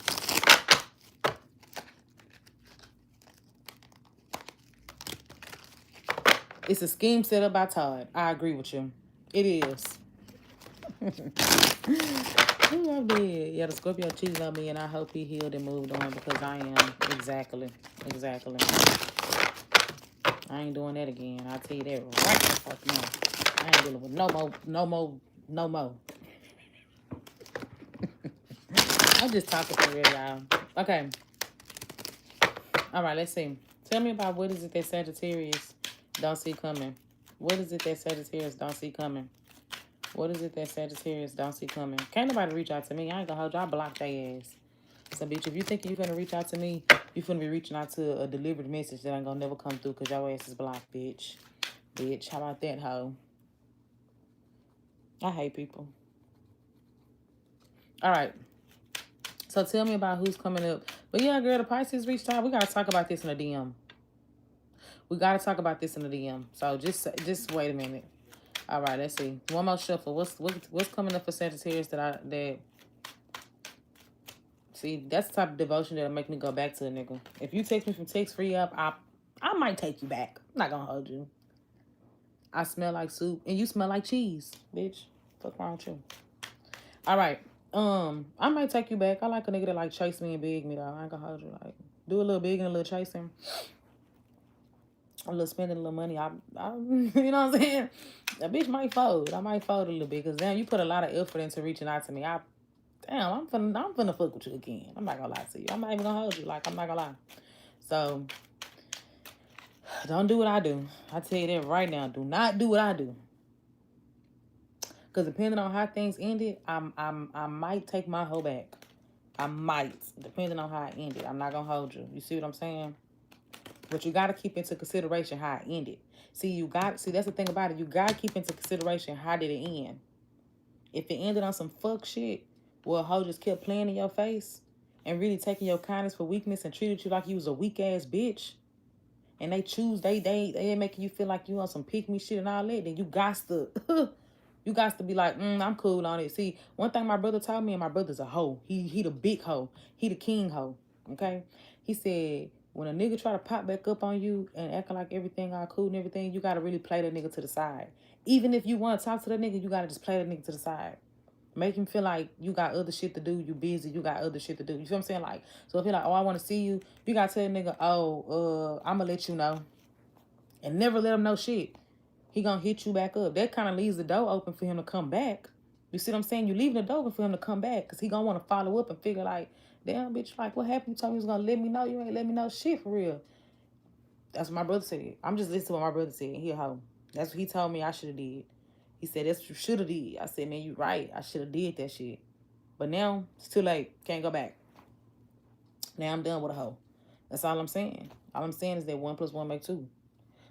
It's a scheme set up by Todd. I agree with you. It is. Ooh, I did. Yeah, the Scorpio cheated on me, and I hope he healed and moved on because I am. Exactly. I ain't doing that again. I'll tell you that right the fuck now. I ain't dealing with no more. I'm just talking for real, y'all. Okay. All right, let's see. Tell me about what is it that Sagittarius don't see coming? What is it that Sagittarius don't see coming? What is it that Sagittarius don't see coming? Can't nobody reach out to me. I ain't gonna hold y'all. Block their ass. So, bitch, if you think you're gonna reach out to me, you finna be reaching out to a delivered message that ain't gonna never come through because your ass is blocked, bitch. Bitch, how about that, hoe? I hate people. All right. So tell me about who's coming up. But yeah, girl, the Pisces reached out. We got to talk about this in the DM. We got to talk about this in the DM. So just wait a minute. All right, let's see. One more shuffle. What's coming up for Sagittarius that see, that's the type of devotion that'll make me go back to a nigga. If you text me from text free up, I might take you back. I'm not gonna hold you. I smell like soup and you smell like cheese, bitch. Fuck wrong with you. All right. I might take you back. I like a nigga that like chase me and beg me though. I ain't gonna hold you. Like do a little big and a little chasing. A little spending a little money. I you know what I'm saying? That bitch might fold. I might fold a little bit because damn, you put a lot of effort into reaching out to me. I'm finna fuck with you again. I'm not gonna lie to you. I'm not even gonna hold you. Like I'm not gonna lie. So don't do what I do. I tell you that right now. Do not do what I do. Because depending on how things ended, I might take my hoe back. I might, depending on how it ended. I'm not gonna hold you. You see what I'm saying? But you gotta keep into consideration how it ended. See, that's the thing about it. You gotta keep into consideration how did it end. If it ended on some fuck shit, well, hoe just kept playing in your face and really taking your kindness for weakness and treated you like you was a weak ass bitch. And they making you feel like you on some pick me shit and all that, then you got to you got to be like, I'm cool on it. See, one thing my brother told me, and my brother's a hoe. He the big hoe. He the king hoe. Okay? He said, when a nigga try to pop back up on you and acting like everything all cool and everything, you gotta really play that nigga to the side. Even if you want to talk to that nigga, you gotta just play that nigga to the side. Make him feel like you got other shit to do. You busy. You got other shit to do. You feel what I'm saying? Like, so if you're like, oh, I want to see you, you got to tell the nigga, oh, I'm going to let you know. And never let him know shit. He going to hit you back up. That kind of leaves the door open for him to come back. You see what I'm saying? You leaving the door open for him to come back. Because he going to want to follow up and figure like, damn, bitch, like, what happened? You told me you was going to let me know. You ain't let me know shit for real. That's what my brother said. I'm just listening to what my brother said. He a hoe. That's what he told me I should have did. He said, that's what you should have did. I said, man, you right. I should have did that shit. But now, it's too late. Can't go back. Now I'm done with a hoe. That's all I'm saying. All I'm saying is that 1 + 1 make 2.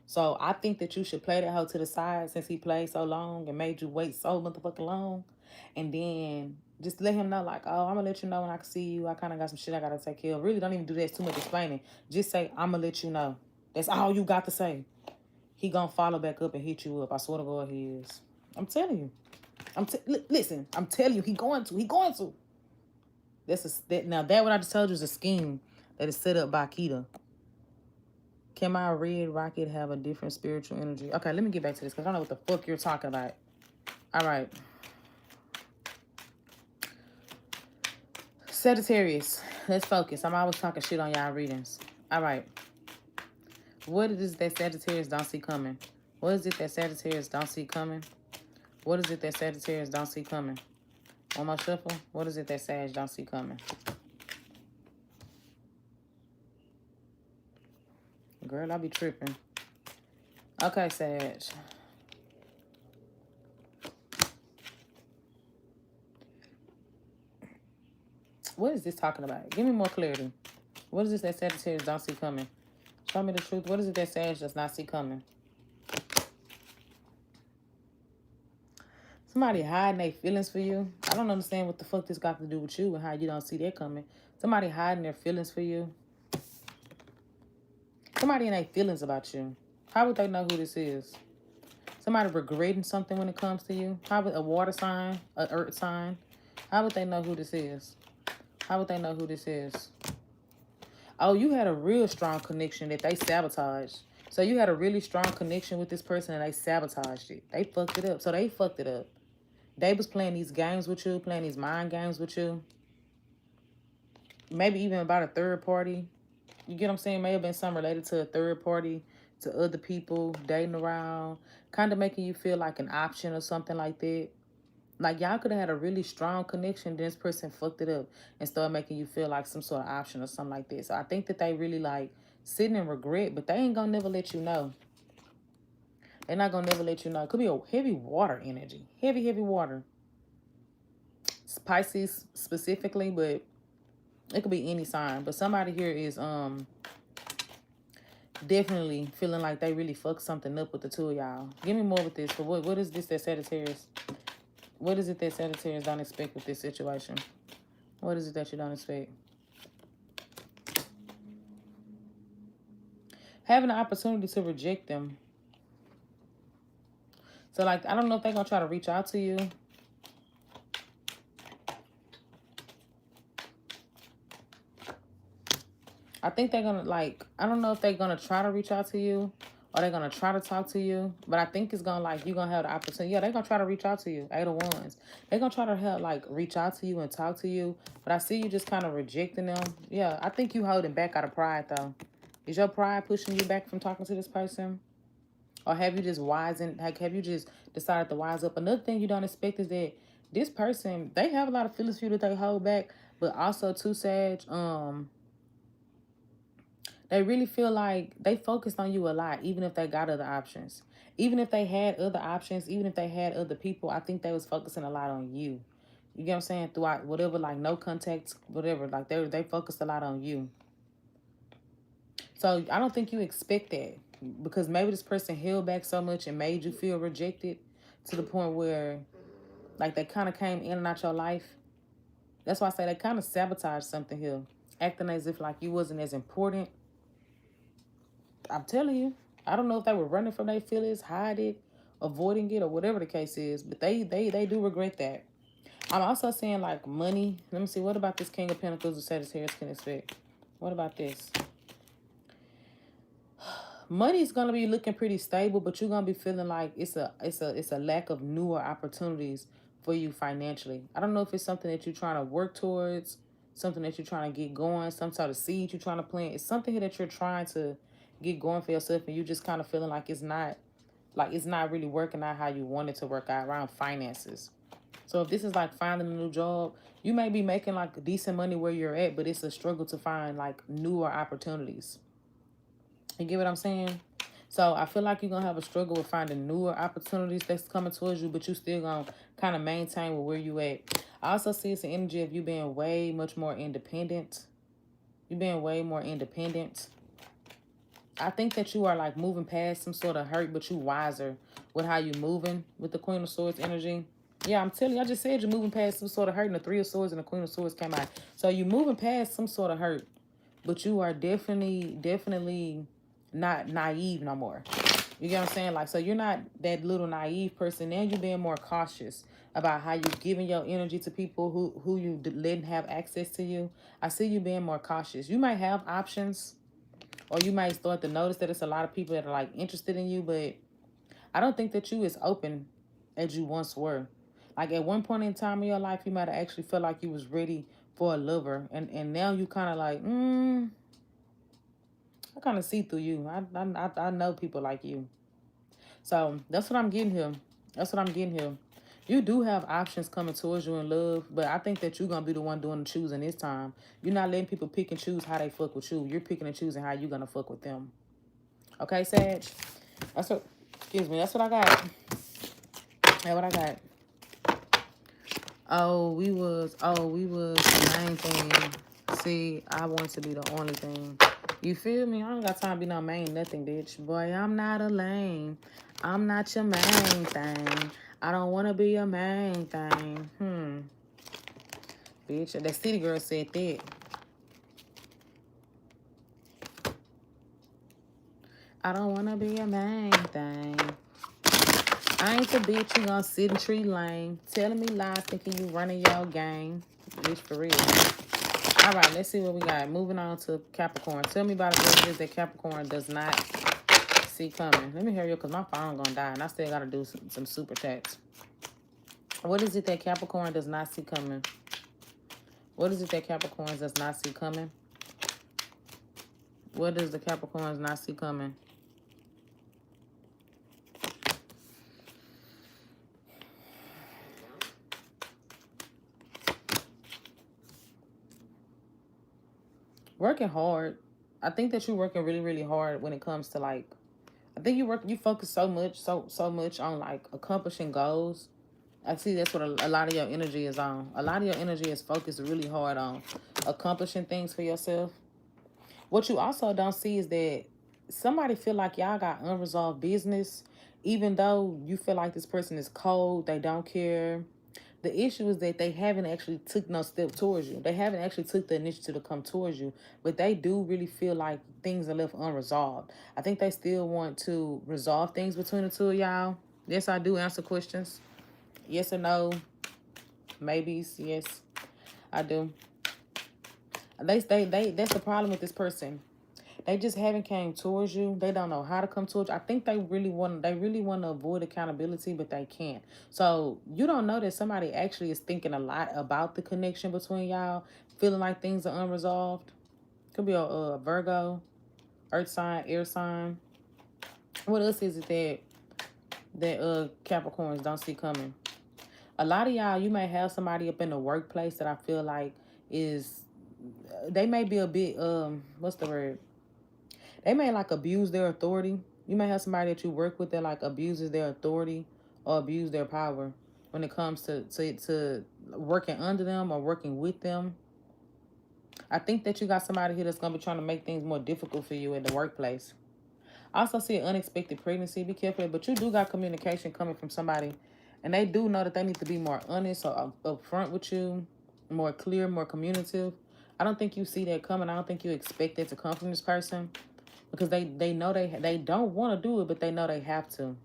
So I think that you should play that hoe to the side since he played so long and made you wait so motherfucking long. And then just let him know, like, oh, I'm going to let you know when I can see you. I kind of got some shit I got to take care of. Really don't even do that too much explaining. Just say, I'm going to let you know. That's all you got to say. He going to follow back up and hit you up. I swear to God he is. I'm telling you. Listen, I'm telling you, he going to. Now that what I just told you is a scheme that is set up by Keita. Can my red rocket have a different spiritual energy? Okay, let me get back to this because I don't know what the fuck you're talking about. All right. Sagittarius, let's focus. I'm always talking shit on y'all readings. All right. What is it that Sagittarius don't see coming? What is it that Sagittarius don't see coming? What is it that Sagittarius don't see coming? On my shuffle, what is it that Sag don't see coming? Girl, I be tripping. Okay, Sag. What is this talking about? Give me more clarity. What is this that Sagittarius don't see coming? Show me the truth. What is it that Sag does not see coming? Somebody hiding their feelings for you. I don't understand what the fuck this got to do with you and how you don't see that coming. Somebody hiding their feelings for you. Somebody in their feelings about you. How would they know who this is? Somebody regretting something when it comes to you. How would a water sign, an earth sign? How would they know who this is? How would they know who this is? Oh, you had a real strong connection that they sabotaged. So you had a really strong connection with this person and they sabotaged it. They fucked it up. So they fucked it up. They was playing these games with you, playing these mind games with you. Maybe even about a third party. You get what I'm saying? May have been something related to a third party, to other people, dating around, kind of making you feel like an option or something like that. Like, y'all could have had a really strong connection. Then this person fucked it up and started making you feel like some sort of option or something like that. So I think that they really, like, sitting in regret, but they ain't gonna never let you know. They're not gonna never let you know. It could be a heavy water energy. Heavy, heavy water. It's Pisces specifically, but it could be any sign. But somebody here is definitely feeling like they really fucked something up with the two of y'all. Give me more with this. But what is this that Sagittarius? What is it that Sagittarius don't expect with this situation? What is it that you don't expect? Having the opportunity to reject them. So, like, I don't know if they're going to try to reach out to you. I think they're going to, like, I don't know if they're going to try to reach out to you or they're going to try to talk to you. But I think it's going to, like, you're going to have the opportunity. Yeah, they're going to try to reach out to you. Eight of Wands. They're going to try to help, like, reach out to you and talk to you. But I see you just kind of rejecting them. Yeah, I think you holding back out of pride, though. Is your pride pushing you back from talking to this person? Or have you just have you just decided to wise up? Another thing you don't expect is that this person, they have a lot of feelings for you that they hold back, but also too, Sag, they really feel like they focused on you a lot, even if they got other options. Even if they had other options, even if they had other people, I think they was focusing a lot on you. You get what I'm saying? Throughout whatever, like no contact, whatever, like they focused a lot on you. So I don't think you expect that because maybe this person held back so much and made you feel rejected to the point where like they kind of came in and out your life. That's why I say they kind of sabotaged something here, acting as if like you wasn't as important. I'm telling you, I don't know if they were running from their feelings, hide it, avoiding it, or whatever the case is, but they do regret that. I'm also saying like money. Let me see. What about this King of Pentacles who Sagittarius can expect? What about this? Money's gonna be looking pretty stable, but you're gonna be feeling like it's a lack of newer opportunities for you financially. I don't know if it's something that you're trying to work towards, something that you're trying to get going, some sort of seed you're trying to plant. It's something here that you're trying to get going for yourself, and you just kind of feeling like it's not really working out how you want it to work out around finances. So if this is like finding a new job, you may be making like decent money where you're at, but it's a struggle to find like newer opportunities. You get what I'm saying? So I feel like you're going to have a struggle with finding newer opportunities that's coming towards you, but you still going to kind of maintain with where you at. I also see it's the energy of you being way much more independent. You being way more independent. I think that you are like moving past some sort of hurt, but you wiser with how you moving with the Queen of Swords energy. Yeah, I'm telling you, I just said you're moving past some sort of hurt, and the Three of Swords and the Queen of Swords came out. So you're moving past some sort of hurt, but you are definitely not naive no more. You get what I'm saying? Like, so you're not that little naive person. Now you're being more cautious about how you're giving your energy to people who you didn't have access to you. I see you being more cautious. You might have options, or you might start to notice that it's a lot of people that are like interested in you, but I don't think that you as open as you once were. Like at one point in time in your life, you might have actually felt like you was ready for a lover, and now you kind of like, I kind of see through you. I know people like you. So that's what I'm getting here. That's what I'm getting here. You do have options coming towards you in love, but I think that you're going to be the one doing the choosing this time. You're not letting people pick and choose how they fuck with you. You're picking and choosing how you're going to fuck with them. Okay, Sag? That's what, excuse me, that's what I got. That's what I got. Oh, we was the main thing. See, I want to be the only thing. You feel me? I don't got time to be no main nothing, bitch. Boy, I'm not a lame. I'm not your main thing. I don't want to be your main thing. Bitch, that city girl said that. I don't want to be your main thing. I ain't the bitch you gonna sit and treat lame. Telling me lies, thinking you running your game. Bitch, for real. All right, let's see what we got. Moving on to Capricorn. Tell me about what it is that Capricorn does not see coming. Let me hear you because my phone gonna die and I still gotta do some super chats. What is it that Capricorn does not see coming? What is it that Capricorn does not see coming? What does the Capricorns not see coming? Working hard. I think that you're working really, really hard when it comes to like, I think you focus so much on like accomplishing goals. I see that's what a lot of your energy is on. A lot of your energy is focused really hard on accomplishing things for yourself. What you also don't see is that somebody feel like y'all got unresolved business, even though you feel like this person is cold, they don't care. The issue is that they haven't actually took no step towards you. They haven't actually took the initiative to come towards you. But they do really feel like things are left unresolved. I think they still want to resolve things between the two of y'all. Yes, I do answer questions. Yes or no. Maybes. Yes, I do. That's the problem with this person. They just haven't came towards you. They don't know how to come towards you. I think they really want to avoid accountability, but they can't. So you don't know that somebody actually is thinking a lot about the connection between y'all, feeling like things are unresolved. Could be a Virgo, earth sign, air sign. What else is it that Capricorns don't see coming? A lot of y'all, you may have somebody up in the workplace that I feel like is, they may be a bit, what's the word? They may like abuse their authority. You may have somebody that you work with that like abuses their authority or abuse their power when it comes to working under them or working with them. I think that you got somebody here that's going to be trying to make things more difficult for you at the workplace. I also see an unexpected pregnancy. Be careful. But you do got communication coming from somebody. And they do know that they need to be more honest or upfront with you. More clear, more communicative. I don't think you see that coming. I don't think you expect that to come from this person. Because they know they don't want to do it, but they know they have to.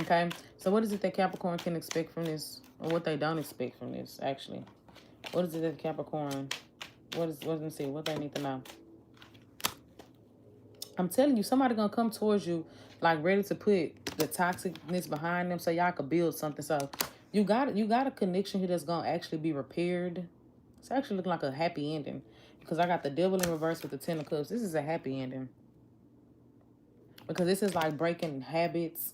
Okay? So what is it that Capricorn can expect from this? Or what they don't expect from this, actually? What is it that Capricorn... let me see. What they need to know. I'm telling you, somebody gonna come towards you like ready to put the toxicness behind them so y'all could build something. So you got a connection here that's gonna actually be repaired. It's actually looking like a happy ending. Because I got the devil in reverse with the Ten of Cups. This is a happy ending. Because this is like breaking habits,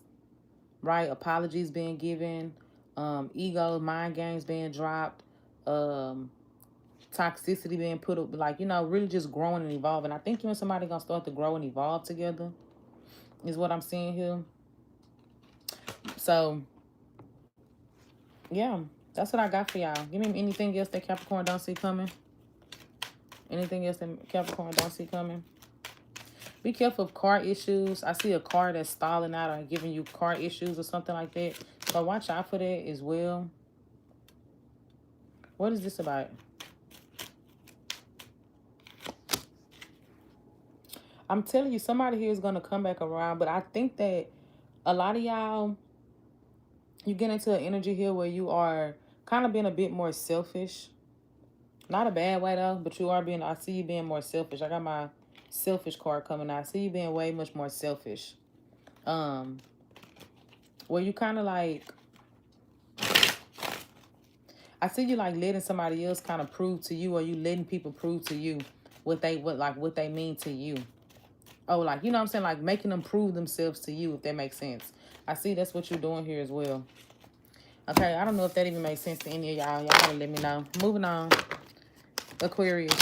right? Apologies being given, ego, mind games being dropped, toxicity being put up, like, you know, really just growing and evolving. I think you and somebody gonna start to grow and evolve together, is what I'm seeing here. So, yeah, that's what I got for y'all. Give me anything else that Capricorn don't see coming. Anything else that Capricorn don't see coming. Be careful of car issues. I see a car that's stalling out or giving you car issues or something like that. So watch out for that as well. What is this about? I'm telling you, somebody here is going to come back around. But I think that a lot of y'all, you get into an energy here where you are kind of being a bit more selfish. Not a bad way, though. But you are being, I see you being more selfish. I got my selfish card coming out. I see you being way much more selfish. Where you kind of like, I see you like letting somebody else kind of prove to you, or you letting people prove to you what they mean to you. Oh, like, you know what I'm saying? Like making them prove themselves to you, if that makes sense. I see that's what you're doing here as well. Okay, I don't know if that even makes sense to any of y'all. Y'all gotta let me know. Moving on. Aquarius.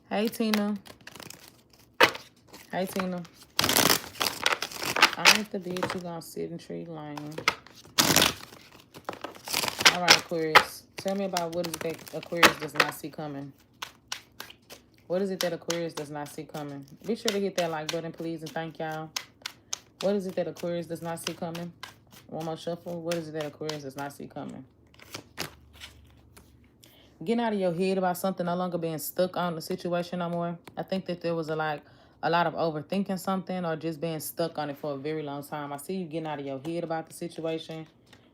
Hey, Tina. Hey, Tina. I ain't the bitch you gonna sit in tree line. All right, Aquarius. Tell me about what is it that Aquarius does not see coming. What is it that Aquarius does not see coming? Be sure to hit that like button, please, and thank y'all. What is it that Aquarius does not see coming? One more shuffle. What is it that Aquarius does not see coming? Getting out of your head about something, no longer being stuck on the situation no more. I think that there was a lot of overthinking something or just being stuck on it for a very long time. I see you getting out of your head about the situation,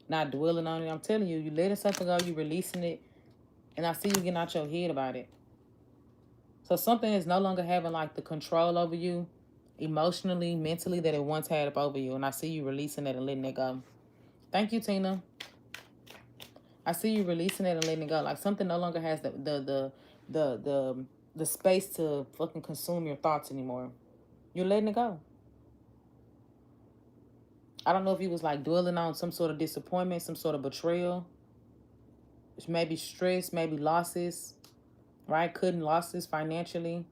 not dwelling on it. I'm telling you, you letting something go, you releasing it, and I see you getting out your head about it. So something is no longer having like the control over you emotionally, mentally that it once had up over you. And I see you releasing it and letting it go. Thank you, Tina. I see you releasing it and letting it go. Like something no longer has the space to fucking consume your thoughts anymore. You're letting it go. I don't know if you was like dwelling on some sort of disappointment, some sort of betrayal. Maybe stress, maybe losses, right? Losses financially,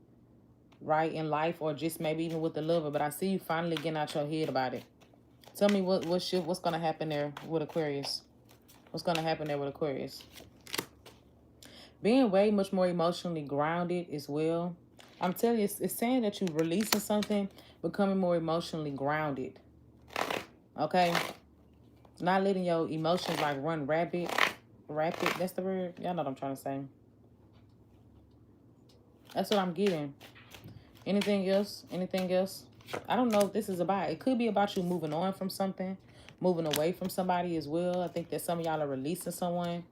right, in life, or just maybe even with the lover. But I see you finally getting out your head about it. Tell me what's going to happen there with Aquarius. What's going to happen there with Aquarius? Being way much more emotionally grounded as well. I'm telling you, it's saying that you're releasing something, becoming more emotionally grounded. Okay? Not letting your emotions like run rapid. That's the word. Y'all know what I'm trying to say. That's what I'm getting. Anything else? Anything else? I don't know if this is about. It could be about you moving on from something, moving away from somebody as well. I think that some of y'all are releasing someone.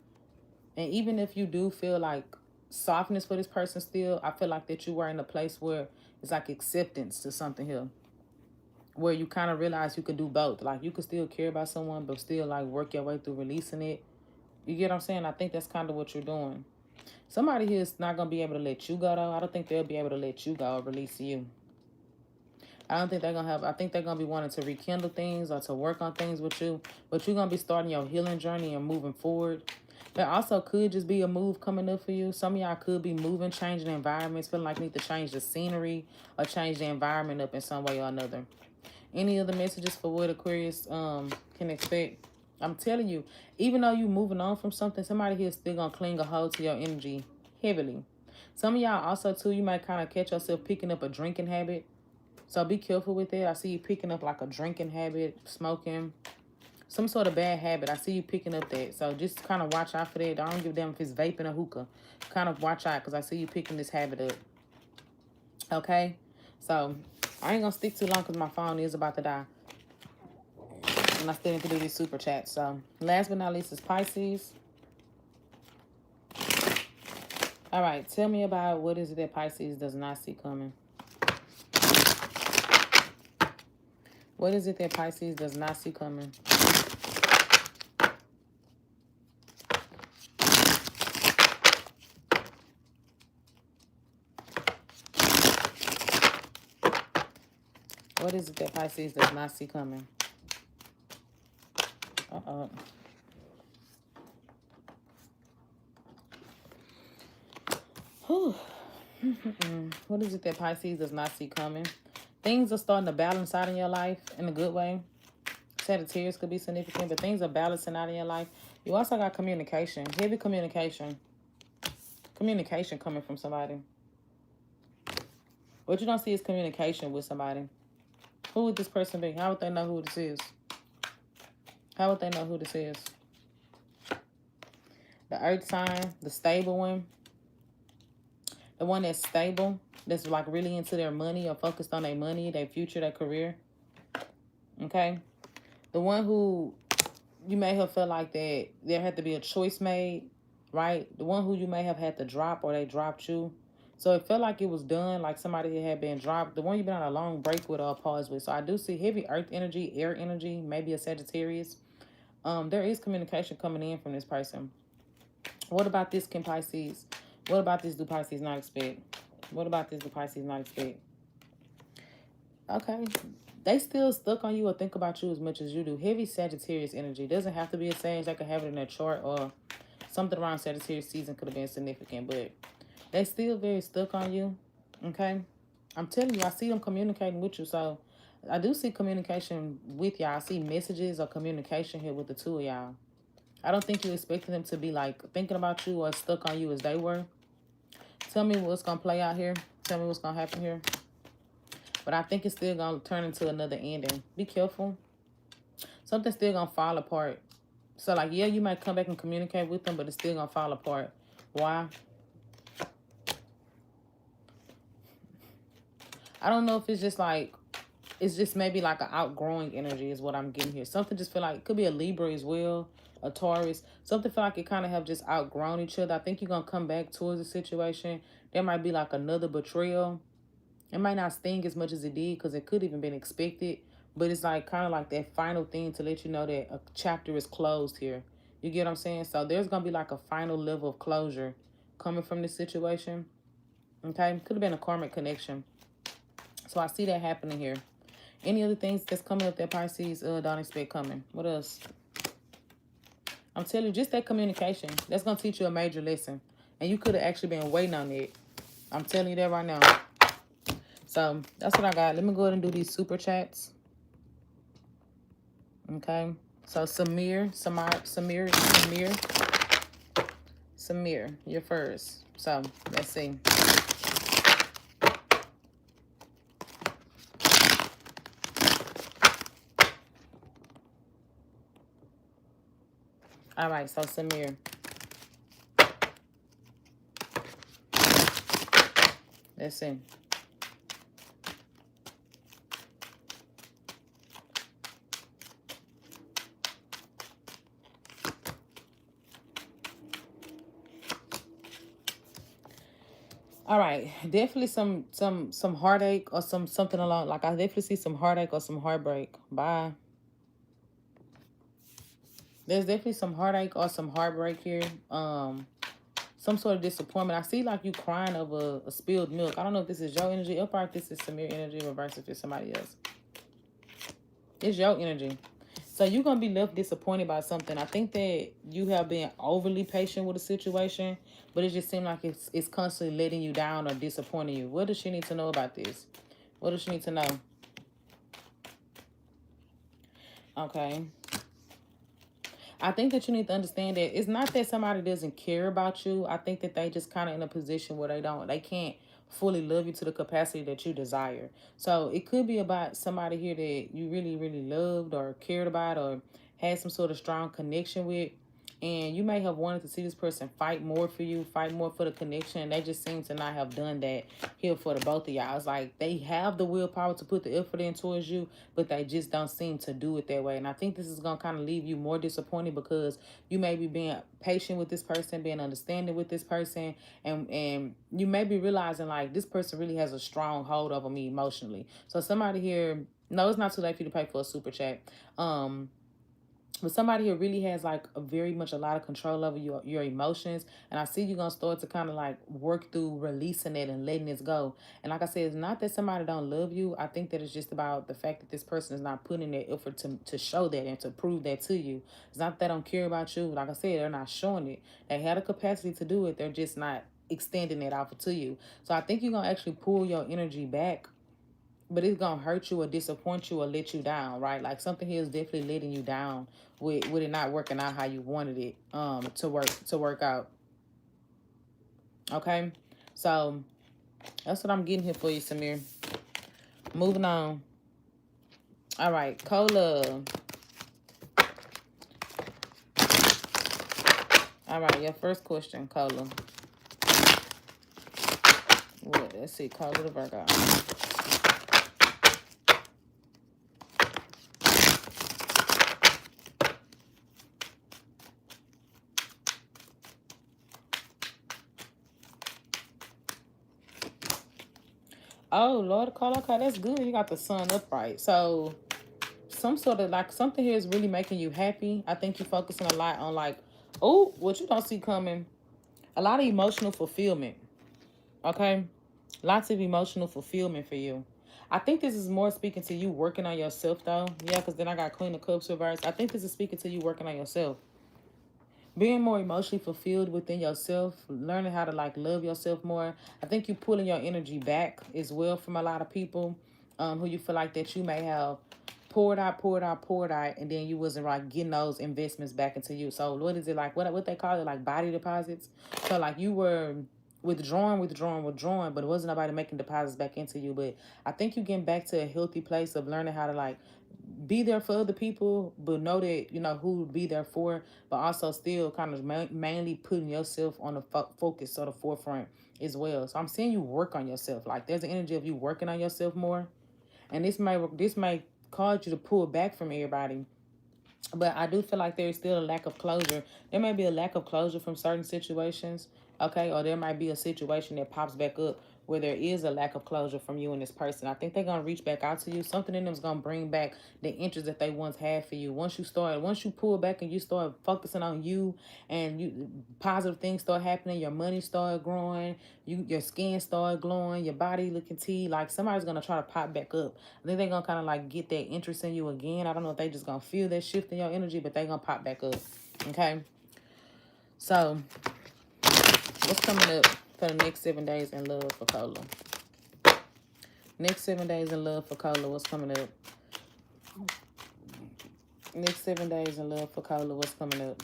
And even if you do feel like softness for this person still, I feel like that you were in a place where it's like acceptance to something here. Where you kind of realize you could do both. Like you could still care about someone, but still like work your way through releasing it. You get what I'm saying? I think that's kind of what you're doing. Somebody here is not going to be able to let you go, though. I don't think they'll be able to let you go or release you. I don't think they're going to have... I think they're going to be wanting to rekindle things or to work on things with you. But you're going to be starting your healing journey and moving forward. There also could just be a move coming up for you. Some of y'all could be moving, changing environments, feeling like you need to change the scenery or change the environment up in some way or another. Any other messages for what Aquarius can expect? I'm telling you, even though you moving on from something, somebody here is still going to cling a hold to your energy heavily. Some of y'all also, too, you might kind of catch yourself picking up a drinking habit. So be careful with it. I see you picking up like a drinking habit, smoking, some sort of bad habit. I see you picking up that. So just kind of watch out for that. Don't give a damn if it's vaping or hookah. Kind of watch out because I see you picking this habit up. Okay? So I ain't going to stick too long because my phone is about to die. And I still need to do these super chats. So, last but not least is Pisces. All right, tell me about what is it that Pisces does not see coming. What is it that Pisces does not see coming? What is it that Pisces does not see coming? What is it that Pisces does not see coming? Things are starting to balance out in your life in a good way. Sagittarius could be significant, but things are balancing out in your life. You also got communication, heavy communication. Communication coming from somebody. What you don't see is communication with somebody. Who would this person be? How would they know who this is? How would they know who this is? The earth sign, the stable one. The one that's stable, that's like really into their money or focused on their money, their future, their career. Okay? The one who you may have felt like that there had to be a choice made, right? The one who you may have had to drop or they dropped you. So it felt like it was done, like somebody had been dropped. The one you've been on a long break with or pause with. So I do see heavy earth energy, air energy, maybe a Sagittarius. There is communication coming in from this person. What about this, Kim Pisces? What about this do Pisces not expect? What about this do Pisces not expect? Okay. They still stuck on you or think about you as much as you do. Heavy Sagittarius energy. Doesn't have to be a Sag. They could have it in their chart or something around Sagittarius season could have been significant. But they still very stuck on you. Okay. I'm telling you, I see them communicating with you. So I do see communication with y'all. I see messages or communication here with the two of y'all. I don't think you expected them to be like thinking about you or stuck on you as they were. Tell me what's going to play out here. Tell me what's going to happen here. But I think it's still going to turn into another ending. Be careful. Something's still going to fall apart. So, like, yeah, you might come back and communicate with them, but it's still going to fall apart. Why? I don't know if it's just like, it's just maybe like an outgrowing energy is what I'm getting here. Something just feel like, it could be a Libra as well, a Taurus. Something feel like it kind of have just outgrown each other. I think you're going to come back towards the situation. There might be like another betrayal. It might not sting as much as it did because it could even been expected. But it's like kind of like that final thing to let you know that a chapter is closed here. You get what I'm saying? So there's going to be like a final level of closure coming from this situation. Okay? Could have been a karmic connection. So I see that happening here. Any other things that's coming up that Pisces don't expect coming? What else? I'm telling you, just that communication. That's going to teach you a major lesson. And you could have actually been waiting on it. I'm telling you that right now. So that's what I got. Let me go ahead and do these super chats. Okay. So Samir, you're first. So let's see. All right, so Samir, let's see. All right, definitely some heartache or something along, like I definitely see some heartache or some heartbreak. Bye. There's definitely some heartache or some heartbreak here. Some sort of disappointment. I see like you crying over a spilled milk. I don't know if this is your energy. Upright, this is Samir energy. Reverse if it's somebody else. It's your energy. So you're going to be left disappointed by something. I think that you have been overly patient with a situation, but it just seems like it's constantly letting you down or disappointing you. What does she need to know about this? What does she need to know? Okay. I think that you need to understand that it's not that somebody doesn't care about you. I think that they just kind of in a position where they can't fully love you to the capacity that you desire. So it could be about somebody here that you really, really loved or cared about or had some sort of strong connection with. And you may have wanted to see this person fight more for you, fight more for the connection. And they just seem to not have done that here for the both of y'all. It's like they have the willpower to put the effort in towards you, but they just don't seem to do it that way. And I think this is going to kind of leave you more disappointed because you may be being patient with this person, being understanding with this person, and you may be realizing like this person really has a strong hold over me emotionally. So somebody here, no, it's not too late for you to pay for a super chat. But somebody who really has like a lot of control over your emotions, and I see you're gonna start to kind of like work through releasing it and letting it go. And like I said, it's not that somebody don't love you. I think that it's just about the fact that this person is not putting their effort to show that and to prove that to you. It's not that they don't care about you. Like I said, they're not showing it. They had a capacity to do it. They're just not extending it out to you. So I think you're gonna actually pull your energy back, but it's gonna hurt you or disappoint you or let you down, right? Like something here is definitely letting you down with it not working out how you wanted it to work out. Okay, so that's what I'm getting here for you, Samir. Moving on. All right, Cola. All right, your first question, Cola. What? Let's see, Cola the Virgo. Oh, Lord, Cola, okay, that's good. You got the sun upright. So some sort of like something here is really making you happy. I think you're focusing a lot on like, oh, what you don't see coming. A lot of emotional fulfillment. Okay? Lots of emotional fulfillment for you. I think this is more speaking to you working on yourself though. Yeah, because then I got Queen of Cups reversed. I think this is speaking to you working on yourself. Being more emotionally fulfilled within yourself, learning how to like love yourself more. I think you pulling your energy back as well from a lot of people who you feel like that you may have poured out, and then you wasn't like getting those investments back into you. So what is it like? What they call it, like body deposits? So like you were withdrawing, but it wasn't nobody making deposits back into you. But I think you getting back to a healthy place of learning how to like be there for other people, but know that you know who to be there for, but also still kind of mainly putting yourself on the focus or the forefront as well. So I'm seeing you work on yourself. Like there's an energy of you working on yourself more, and this may cause you to pull back from everybody. But I do feel like there's still a lack of closure. There may be a lack of closure from certain situations, okay? Or there might be a situation that pops back up where there is a lack of closure from you and this person. I think they're going to reach back out to you. Something in them is going to bring back the interest that they once had for you. Once you pull back and you start focusing on you and you positive things start happening, your money start growing, your skin start glowing, your body looking tea, like somebody's going to try to pop back up. I think they're going to kind of like get that interest in you again. I don't know if they just going to feel that shift in your energy, but they're going to pop back up. Okay? So, what's coming up for the next 7 days in love for Cola? Next 7 days in love for Cola, what's coming up? Next 7 days in love for Cola, what's coming up?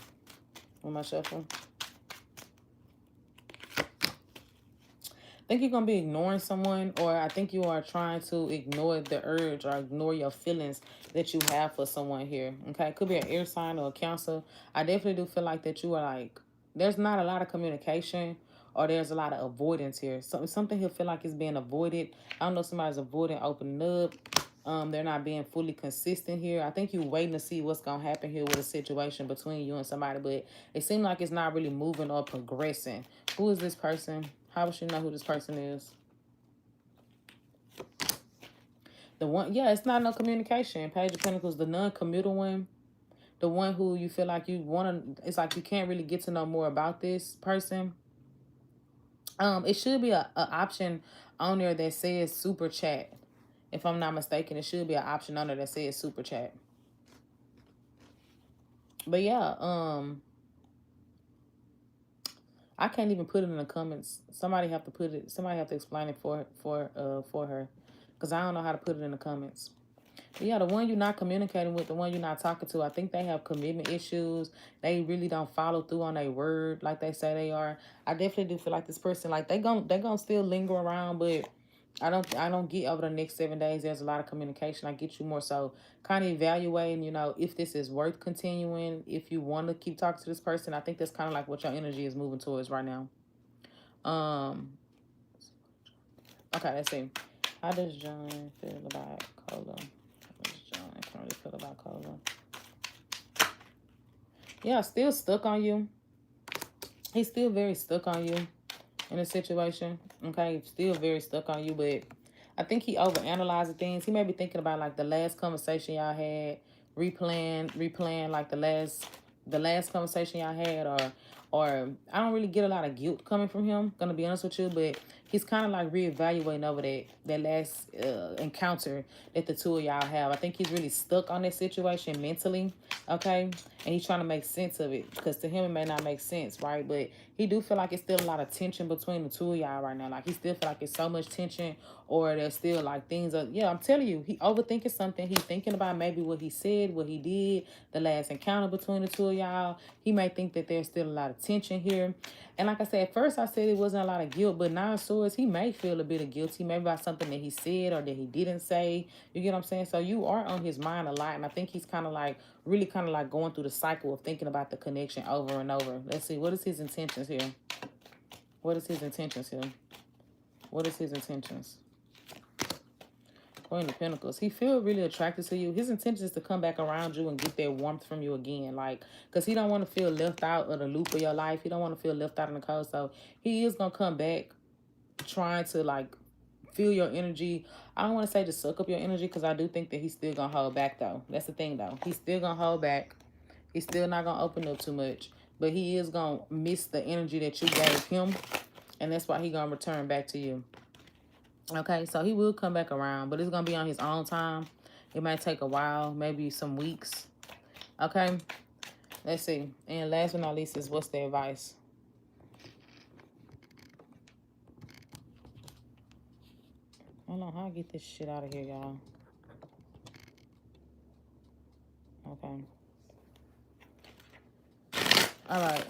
On my shuffle. think you're gonna be ignoring someone, or I think you are trying to ignore the urge or ignore your feelings that you have for someone here. Okay, it could be an air sign or a Cancer. I definitely do feel like that you are like, there's not a lot of communication, or there's a lot of avoidance here. So something he'll feel like is being avoided. I don't know if somebody's avoiding opening up. They're not being fully consistent here. I think you're waiting to see what's gonna happen here with a situation between you and somebody, but it seems like it's not really moving or progressing. Who is this person? How would you know who this person is? The one, yeah, it's not no communication. Page of Pentacles, the non-committal one, the one who you feel like you want to. It's like you can't really get to know more about this person. It should be a option on there that says super chat. If I'm not mistaken, it should be an option on there that says super chat. But yeah, I can't even put it in the comments. Somebody have to put it. Somebody have to explain it for her, because I don't know how to put it in the comments. But yeah, the one you're not communicating with, the one you're not talking to, I think they have commitment issues. They really don't follow through on their word like they say they are. I definitely do feel like this person, like they gonna still linger around, but I don't get over the next 7 days. There's a lot of communication. I get you more so kind of evaluating, if this is worth continuing, if you want to keep talking to this person. I think that's kind of like what your energy is moving towards right now. Okay, let's see. How does John feel about Cola? John currently feel about Cola? Yeah, still stuck on you. He's still very stuck on you in a situation. Okay, still very stuck on you, but I think he overanalyzing things. He may be thinking about like the last conversation y'all had, replaying like the last conversation y'all had, or I don't really get a lot of guilt coming from him, gonna be honest with you, but he's kind of like reevaluating over that last encounter that the two of y'all have. I think he's really stuck on that situation mentally, okay? And he's trying to make sense of it, because to him it may not make sense, right? But he do feel like it's still a lot of tension between the two of y'all right now. Like he still feel like it's so much tension, or there's still like things are, yeah, I'm telling you, he overthinking something. He's thinking about maybe what he said, what he did, the last encounter between the two of y'all. He may think that there's still a lot of tension here. And like I said, at first I said it wasn't a lot of guilt, but Nine of Swords, he may feel a bit of guilty, maybe about something that he said or that he didn't say. You get what I'm saying? So you are on his mind a lot, and I think he's kind of like, really kind of like going through the cycle of thinking about the connection over and over. Let's see, what is his intentions here? What is his intentions here? What is his intentions? Queen of Pentacles. He feel really attracted to you. His intention is to come back around you and get that warmth from you again. Like, because he don't want to feel left out of the loop of your life. He don't want to feel left out in the cold. So he is going to come back trying to, like, feel your energy. I don't want to say to suck up your energy, because I do think that he's still going to hold back, though. That's the thing, though. He's still going to hold back. He's still not going to open up too much. But he is going to miss the energy that you gave him. And that's why he's going to return back to you. Okay, so he will come back around, but it's going to be on his own time. It might take a while, maybe some weeks. Okay, let's see. And last but not least is, what's the advice? Hold on, how I get this shit out of here, y'all? Okay. All right.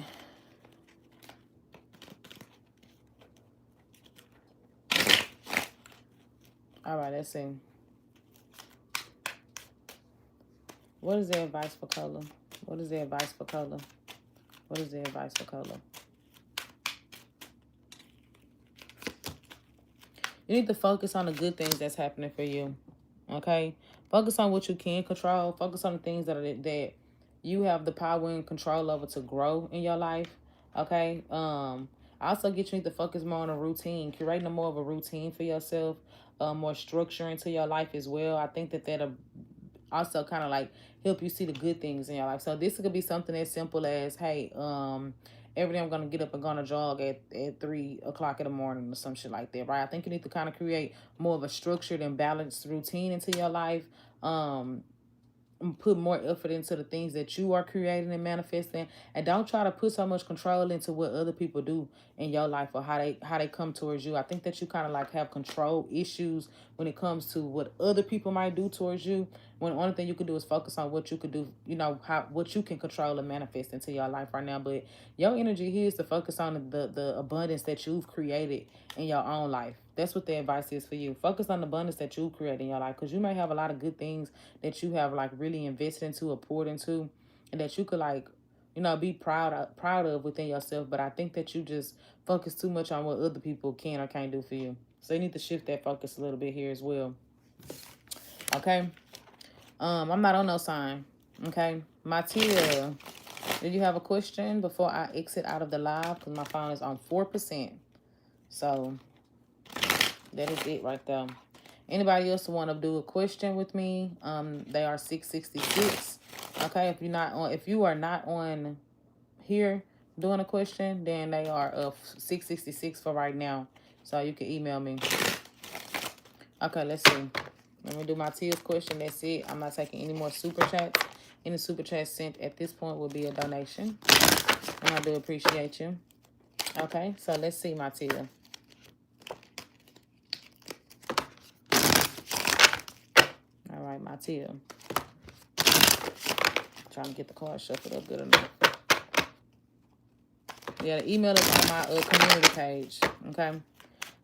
All right, let's see. What is the advice for Cola? What is the advice for Cola? What is the advice for Cola? You need to focus on the good things that's happening for you. Okay? Focus on what you can control. Focus on the things that you have the power and control over to grow in your life. Okay? Also get you need to focus more on a routine, creating more of a routine for yourself, more structure into your life as well. I think that'll also kind of like help you see the good things in your life. So this could be something as simple as, hey, every day I'm gonna get up and gonna jog at 3 o'clock in the morning or some shit like that, right? I think you need to kind of create more of a structured and balanced routine into your life. put more effort into the things that you are creating and manifesting, and don't try to put so much control into what other people do in your life or how they come towards you. I think that you kind of like have control issues when it comes to what other people might do towards you, when the only thing you can do is focus on what you could do, what you can control and manifest into your life right now. But your energy here is to focus on the abundance that you've created in your own life. That's what the advice is for you. Focus on the abundance that you create in your life, because you may have a lot of good things that you have like really invested into or poured into, and that you could like, be proud of within yourself. But I think that you just focus too much on what other people can or can't do for you. So you need to shift that focus a little bit here as well. Okay. I'm not on no sign. Okay. Matia, did you have a question before I exit out of the live? Because my phone is on 4%. So that is it right there. Anybody else want to do a question with me? They are 666. Okay, if you are not on here doing a question, then they are 666 for right now. So you can email me. Okay, let's see. Let me do my Tia's question. That's it. I'm not taking any more super chats. Any super chats sent at this point will be a donation, and I do appreciate you. Okay, so let's see, my Tia. All right, my Tia. Trying to get the card shuffled up good enough. Yeah, the email is on my community page. Okay,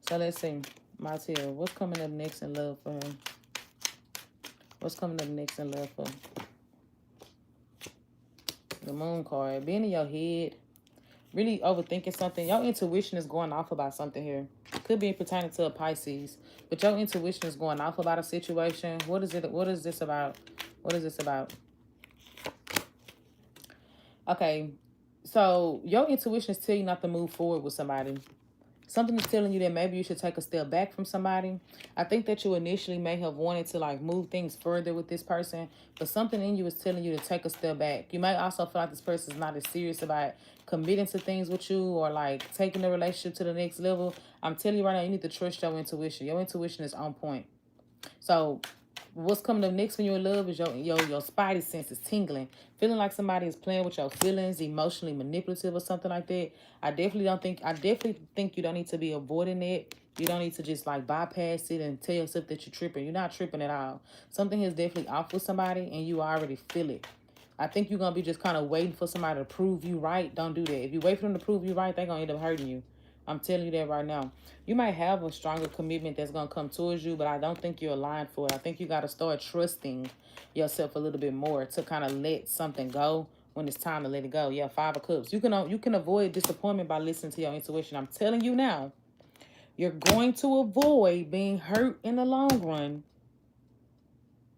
so let's see, my Tia. What's coming up next in love for her? What's coming up next in love for her? The Moon card. Being in your head, really overthinking something. Your intuition is going off about something here. Could be pertaining to a Pisces, but your intuition is going off about a situation. What is it? What is this about? What is this about? Okay, so your intuition is telling you not to move forward with somebody. Something is telling you that maybe you should take a step back from somebody. I think that you initially may have wanted to like move things further with this person, but something in you is telling you to take a step back. You may also feel like this person is not as serious about committing to things with you or like taking the relationship to the next level. I'm telling you right now, you need to trust your intuition. Your intuition is on point. So what's coming up next when you're in love is your spidey sense is tingling, feeling like somebody is playing with your feelings, emotionally manipulative or something like that. I definitely think you don't need to be avoiding it. You don't need to just like bypass it and tell yourself that you're tripping. You're not tripping at all. Something is definitely off with somebody and you already feel it. I think you're going to be just kind of waiting for somebody to prove you right. Don't do that. If you wait for them to prove you right, they're going to end up hurting you. I'm telling you that right now. You might have a stronger commitment that's going to come towards you, but I don't think you're aligned for it. I think you got to start trusting yourself a little bit more to kind of let something go when it's time to let it go. Yeah, 5 of Cups. You can avoid disappointment by listening to your intuition. I'm telling you now, you're going to avoid being hurt in the long run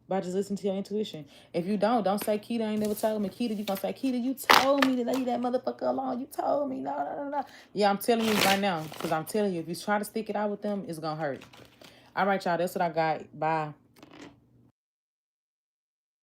by just listening to your intuition. If you don't say, Keita ain't never told me. Keita, you gonna say, Keita, you told me to leave that motherfucker alone. You told me. No. Yeah, I'm telling you right now. Because I'm telling you, if you try to stick it out with them, it's gonna hurt. All right, y'all. That's what I got. Bye.